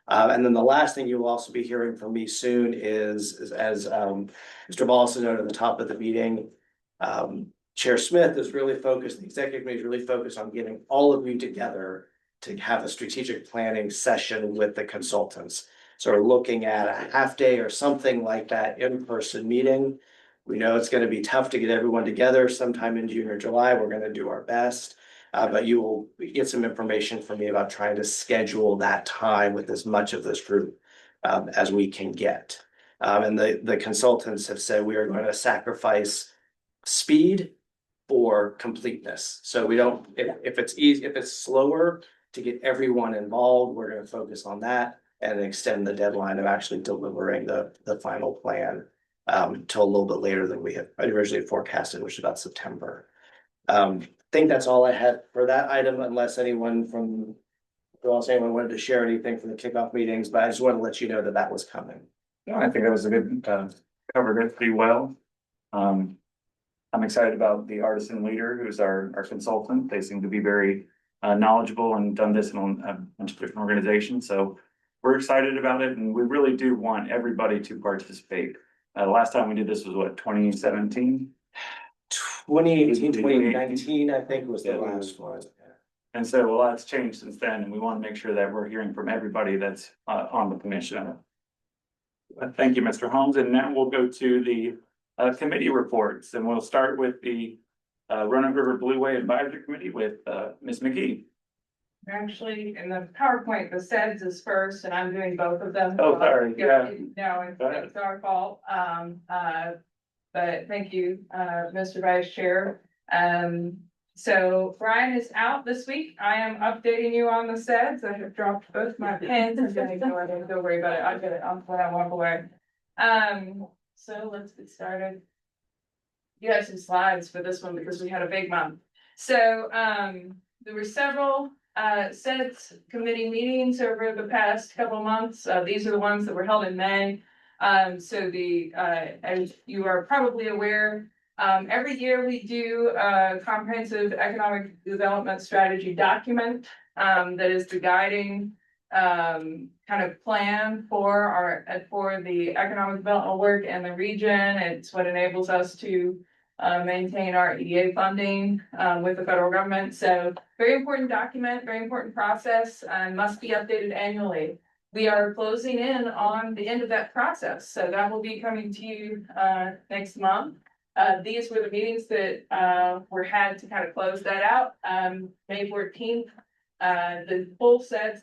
And then the last thing you will also be hearing from me soon is as Mr. Wallace noted at the top of the meeting, Chair Smith is really focused, the executive committee is really focused on getting all of you together to have a strategic planning session with the consultants. So we're looking at a half day or something like that in-person meeting. We know it's going to be tough to get everyone together sometime in June or July. We're going to do our best. But you will get some information from me about trying to schedule that time with as much of this group as we can get. And the consultants have said we are going to sacrifice speed for completeness. So we don't, if it's easy, if it's slower to get everyone involved, we're going to focus on that and extend the deadline of actually delivering the final plan till a little bit later than we had originally forecasted, which is about September. I think that's all I had for that item, unless anyone wanted to share anything from the kickoff meetings, but I just want to let you know that was coming.
No, I think that was a good, covered it pretty well. I'm excited about the artisan leader who's our consultant. They seem to be very knowledgeable and done this in a bunch of different organizations. So we're excited about it, and we really do want everybody to participate. The last time we did this was what, 2017?
2018, 2019, I think was the last one.
And so a lot's changed since then, and we want to make sure that we're hearing from everybody that's on the commission. Thank you, Mr. Holmes. And now we'll go to the committee reports, and we'll start with the Roanoke River Blueway Advisory Committee with Ms. McGee.
Actually, in the PowerPoint, the SEDS is first, and I'm doing both of them.
Oh, sorry, yeah.
No, it's our fault. But thank you, Mr. Vice Chair. So Brian is out this week. I am updating you on the SEDS. I have dropped both my pens. Don't worry about it. I'll get it when I walk away. So let's get started. You have some slides for this one because we had a big month. So there were several SEDS committee meetings over the past couple of months. These are the ones that were held in May. So as you are probably aware, every year we do a comprehensive economic development strategy document that is the guiding kind of plan for for the economic development work in the region. It's what enables us to maintain our EDA funding with the federal government. So very important document, very important process, and must be updated annually. We are closing in on the end of that process, so that will be coming to you next month. These were the meetings that were had to kind of close that out. May 14th, the full sets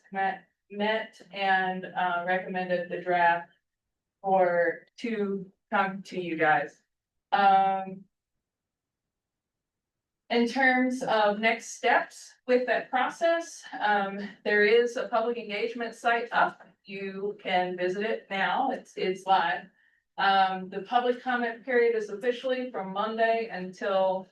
met and recommended the draft to come to you guys. In terms of next steps with that process, there is a public engagement site up. You can visit it now. It's live. The public comment period is officially from Monday until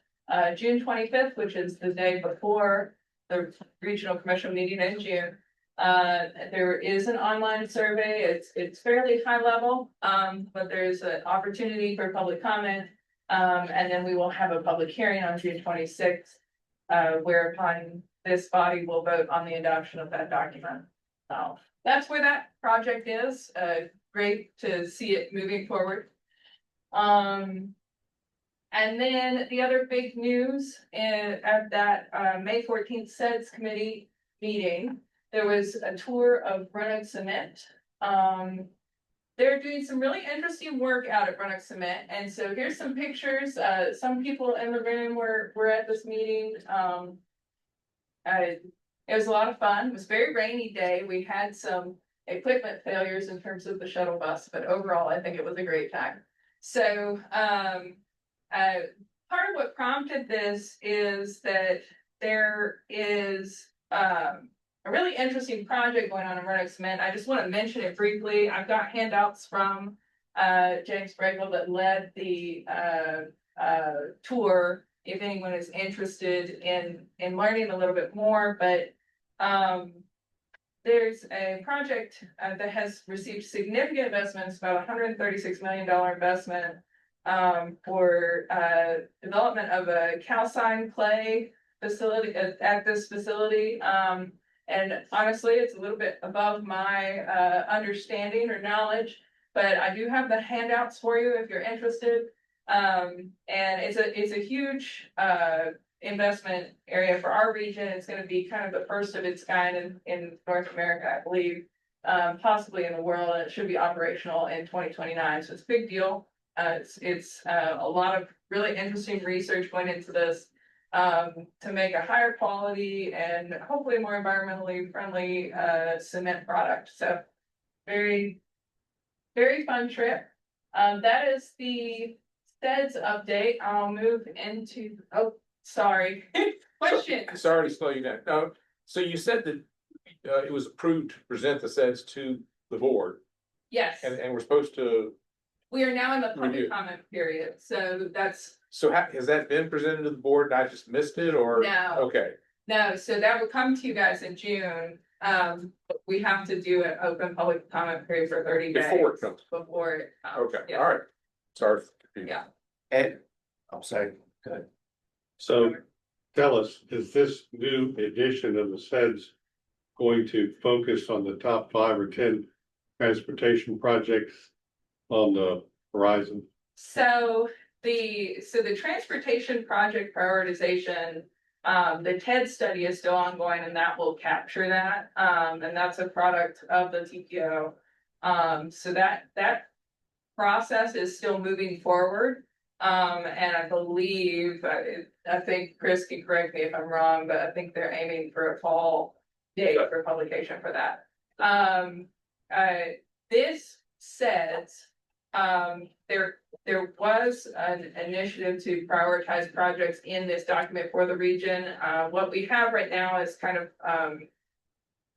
June 25th, which is the day before the regional commission meeting in June. There is an online survey. It's fairly high level, but there's an opportunity for public comment. And then we will have a public hearing on June 26th, whereupon this body will vote on the adoption of that document. So that's where that project is. Great to see it moving forward. And then the other big news at that May 14th SEDS committee meeting, there was a tour of Roanoke Cement. They're doing some really interesting work out at Roanoke Cement. And so here's some pictures. Some people in the room were at this meeting. It was a lot of fun. It was a very rainy day. We had some equipment failures in terms of the shuttle bus, but overall, I think it was a great time. So part of what prompted this is that there is a really interesting project going on in Roanoke Cement. I just want to mention it briefly. I've got handouts from James Bregel that led the tour, if anyone is interested in learning a little bit more. But there's a project that has received significant investments, about $136 million investment for development of a calcine clay facility at this facility. And honestly, it's a little bit above my understanding or knowledge, but I do have the handouts for you if you're interested. And it's a huge investment area for our region. It's going to be kind of the first of its kind in North America, I believe, possibly in the world. And it should be operational in 2029. So it's a big deal. It's a lot of really interesting research going into this. To make a higher quality and hopefully more environmentally friendly cement product. So very, very fun trip. That is the SEDS update. I'll move into, oh, sorry. Question.
Sorry to slow you down. No, so you said that it was approved to present the SEDS to the board.
Yes,
And we're supposed to,
we are now in the
Review.
public comment period. So that's,
so has that been presented to the board and I just missed it or?
No.
Okay,
no, so that will come to you guys in June. We have to do an open public comment period for 30 days.
before it comes,
Before it.
okay,
Yeah.
all right. Sorry. for confusion.
Yeah.
And, I'm sorry, go ahead.
So tell us, is this new edition of the SEDS going to focus on the top 5 or 10 transportation projects on the horizon?
So the transportation project prioritization, the TED study is still ongoing and that will capture that. And that's a product of the TPO. So that process is still moving forward. And I believe, I think Chris can correct me if I'm wrong, but I think they're aiming for a fall date for publication for that. This says, there was an initiative to prioritize projects in this document for the region. What we have right now is kind of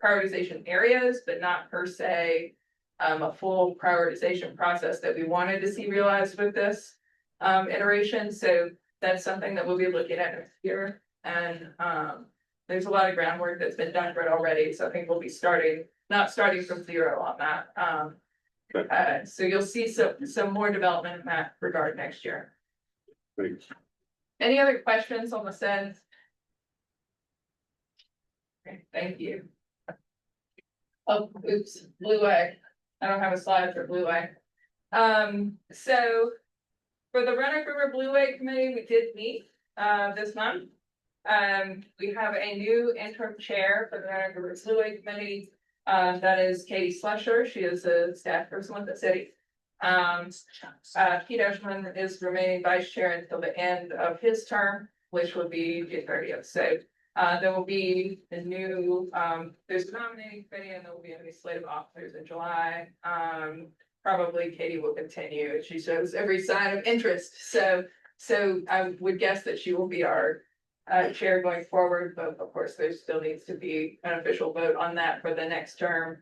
prioritization areas, but not per se a full prioritization process that we wanted to see realized with this iteration. So that's something that we'll be looking at next year. And there's a lot of groundwork that's been done for it already. So I think we'll be not starting from zero on that. So you'll see some more development in that regard next year.
Thanks.
Any other questions on the SEDS? Okay, thank you. Oh, oops, Blue Way. I don't have a slide for Blue Way. So for the Roanoke River Blue Way Committee, we did meet this month. We have a new interim chair for the Roanoke River Blue Way Committee. That is Katie Slusher. She is a staff person with the city. Pete Oshman is remaining vice chair until the end of his term, which will be June 30th. So there will be a new, there's a nominating committee and there will be a new slate of officers in July. Probably Katie will continue. She shows every sign of interest. So I would guess that she will be our chair going forward, but of course, there still needs to be an official vote on that for the next term.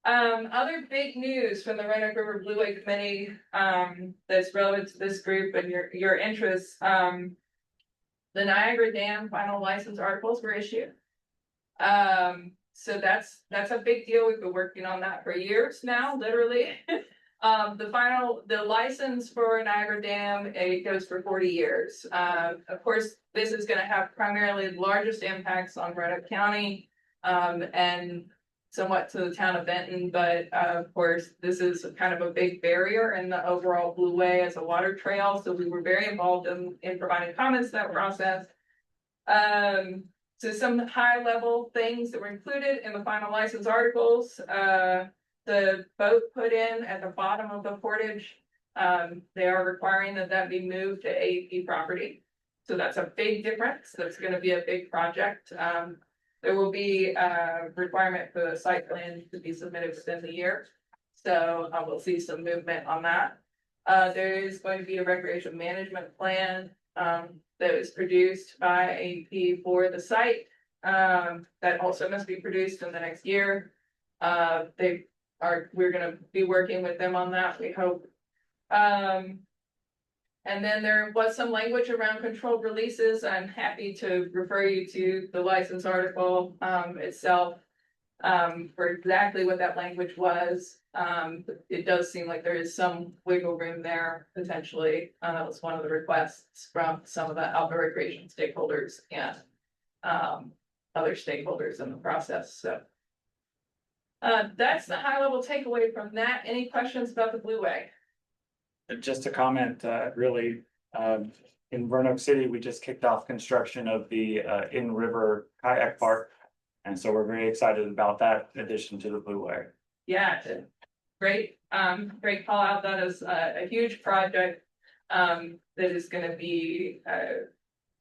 Other big news from the Roanoke River Blue Way Committee, that's relevant to this group and your interests. The Niagara Dam final license articles were issued. So that's a big deal. We've been working on that for years now, literally. The license for Niagara Dam, it goes for 40 years. Of course, this is gonna have primarily the largest impacts on Roanoke County, and somewhat to the town of Benton, but of course, this is kind of a big barrier in the overall Blue Way as a water trail, so we were very involved in providing comments to that process. So some high level things that were included in the final license articles, the boat put in at the bottom of the portage, they are requiring that be moved to AEP property. So that's a big difference. That's gonna be a big project. There will be a requirement for the site plan to be submitted within the year. So we'll see some movement on that. There is going to be a recreation management plan that was produced by AEP for the site. That also must be produced in the next year. We're gonna be working with them on that, we hope. And then there was some language around controlled releases. I'm happy to refer you to the license article itself for exactly what that language was. It does seem like there is some wiggle room there potentially. That was one of the requests from some of the outdoor recreation stakeholders and other stakeholders in the process. So that's the high level takeaway from that. Any questions about the Blue Way?
Just to comment, really, in Roanoke City, we just kicked off construction of the in-river kayak park. And so we're very excited about that addition to the Blue Way.
Yeah, great, great call out. That is a huge project that is gonna be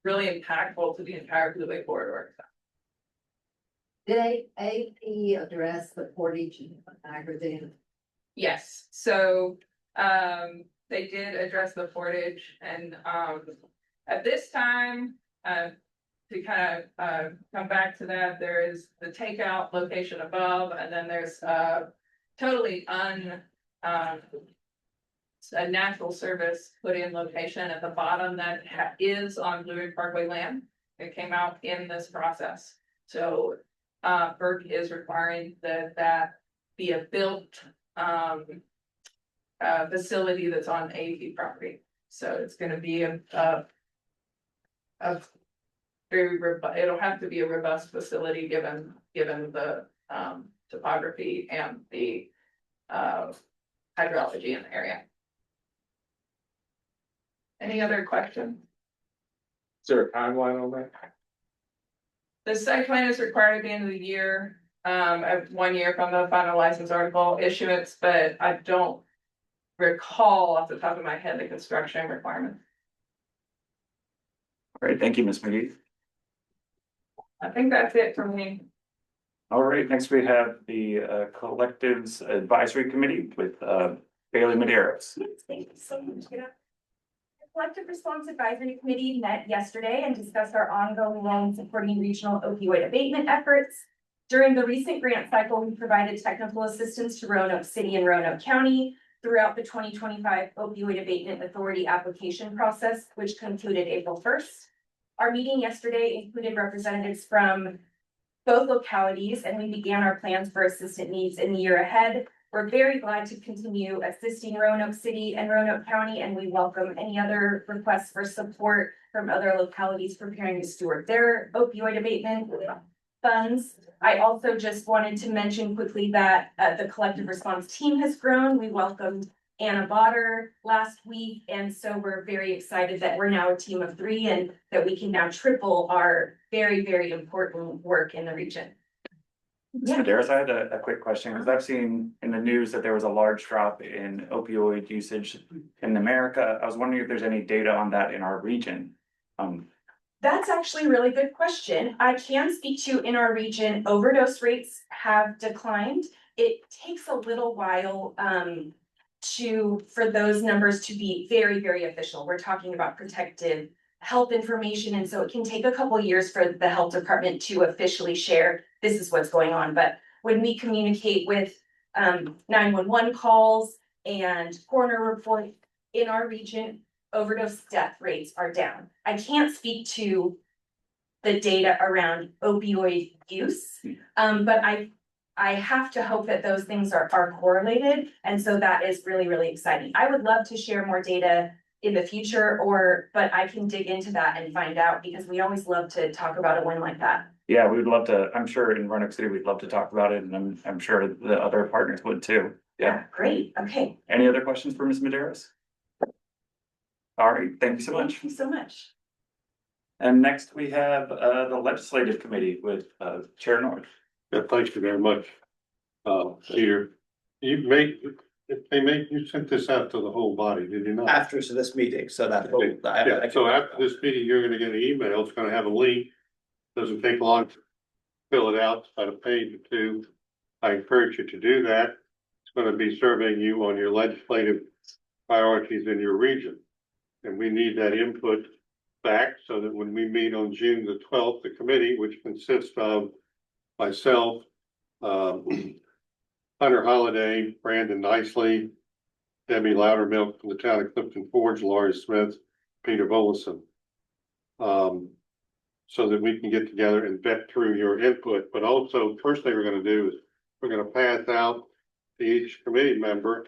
really impactful to the entire Blue Way corridor.
Did AEP address the portage in Niagara Dam?
Yes, so they did address the portage and at this time, to kind of come back to that, there is the takeout location above, and then there's totally a natural service put in location at the bottom that is on Blue Ridge Parkway land. It came out in this process. So RVARC is requiring that be a built facility that's on AEP property. So it's gonna be a very it'll have to be a robust facility given the topography and the hydrology in the area. Any other questions?
Is there a timeline on that?
The site plan is required at the end of the year, 1 year from the final license article issuance, but I don't recall off the top of my head the construction requirement.
Great, thank you, Ms. McGee.
I think that's it for me.
All right, next we have the Collectives Advisory Committee with Bailey Medeiros.
Thank you so much. The Collective Response Advisory Committee met yesterday and discussed our ongoing role in supporting regional opioid abatement efforts. During the recent grant cycle, we provided technical assistance to Roanoke City and Roanoke County throughout the 2025 Opioid Abatement Authority application process, which concluded April 1st. Our meeting yesterday included representatives from both localities, and we began our plans for assistant needs in the year ahead. We're very glad to continue assisting Roanoke City and Roanoke County, and we welcome any other requests for support from other localities preparing to steward their opioid abatement. funds. I also just wanted to mention quickly that the collective response team has grown. We welcomed Anna Botter last week, and so we're very excited that we're now a team of 3 and that we can now triple our very, very important work in the region.
Ms. Medeiros, I had a quick question, because I've seen in the news that there was a large drop in opioid usage in America. I was wondering if there's any data on that in our region.
That's actually a really good question. I can speak to in our region, overdose rates have declined. It takes a little while for those numbers to be very, very official. We're talking about protective health information, and so it can take a couple years for the health department to officially share this is what's going on. But when we communicate with 911 calls and coroner reports in our region, overdose death rates are down. I can't speak to the data around opioid use, but I have to hope that those things are correlated, and so that is really, really exciting. I would love to share more data in the future, but I can dig into that and find out, because we always love to talk about a win like that.
Yeah, we would love to, I'm sure in Roanoke City, we'd love to talk about it, and I'm sure the other partners would too. Yeah.
Great, okay.
Any other questions for Ms. Medeiros? All right, thank you so much.
Thank you so much.
And next we have the Legislative Committee with Chair North.
Yeah, thank you very much. Peter, you sent this out to the whole body, did you not?
After this meeting, so that.
Yeah, so after this meeting, you're gonna get an email, it's gonna have a link, doesn't take long to fill it out, it's about a page or 2. I encourage you to do that. It's gonna be surveying you on your legislative priorities in your region. And we need that input back so that when we meet on June the 12th, the committee, which consists of myself, Hunter Holliday, Brandon Nicely, Debbie Loudermilk from the town of Clifton Forge, Laurie Smith, Peter Volleson. So that we can get together and vet through your input, but also first thing we're gonna do is we're gonna pass out to each committee member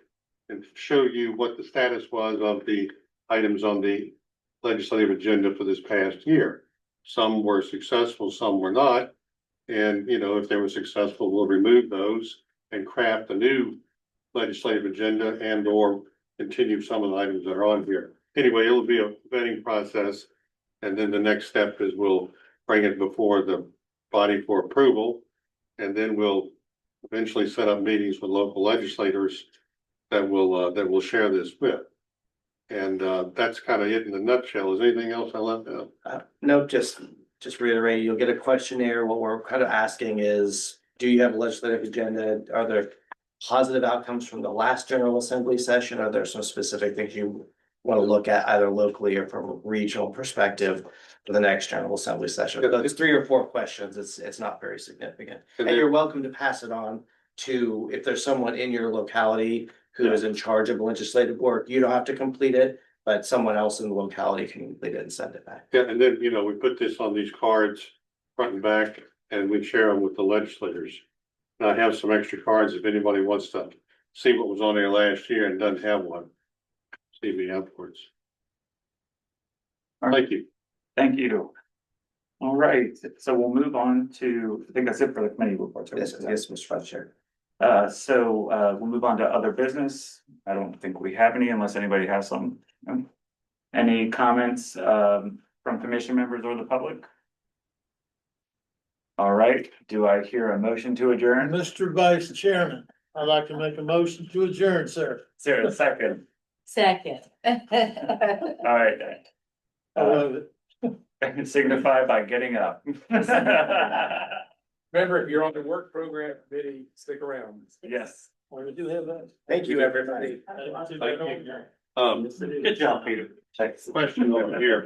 and show you what the status was of the items on the legislative agenda for this past year. Some were successful, some were not. And, if they were successful, we'll remove those and craft a new legislative agenda and or continue some of the items that are on here. Anyway, it'll be a vetting process. And then the next step is we'll bring it before the body for approval. And then we'll eventually set up meetings with local legislators that will share this with. And that's kind of it in a nutshell. Is anything else I left out?
No, just reiterate, you'll get a questionnaire. What we're kind of asking is, do you have a legislative agenda? Are there positive outcomes from the last General Assembly session? Are there some specific things you want to look at either locally or from a regional perspective for the next General Assembly session? It's 3 or 4 questions. It's not very significant. And you're welcome to pass it on to, if there's someone in your locality who is in charge of legislative work, you don't have to complete it, but someone else in the locality can complete it and send it back.
Yeah, and then, we put this on these cards front and back and we share them with the legislators. And I have some extra cards if anybody wants to see what was on there last year and doesn't have one. See me afterwards.
All right.
Thank you.
Thank you. All right, so we'll move on to, I think that's it for the committee reports.
Yes, Mr. Vice Chair.
So we'll move on to other business. I don't think we have any unless anybody has some. Any comments from commission members or the public? All right, do I hear a motion to adjourn?
Mr. Vice Chairman, I'd like to make a motion to adjourn, sir.
Is there a second?
Second.
All right.
I love it.
Signify by getting up.
Remember, if you're on the work program committee, stick around.
Yes.
We do have that.
Thank you, everybody.
Good job, Peter.
Thanks.
Question over here.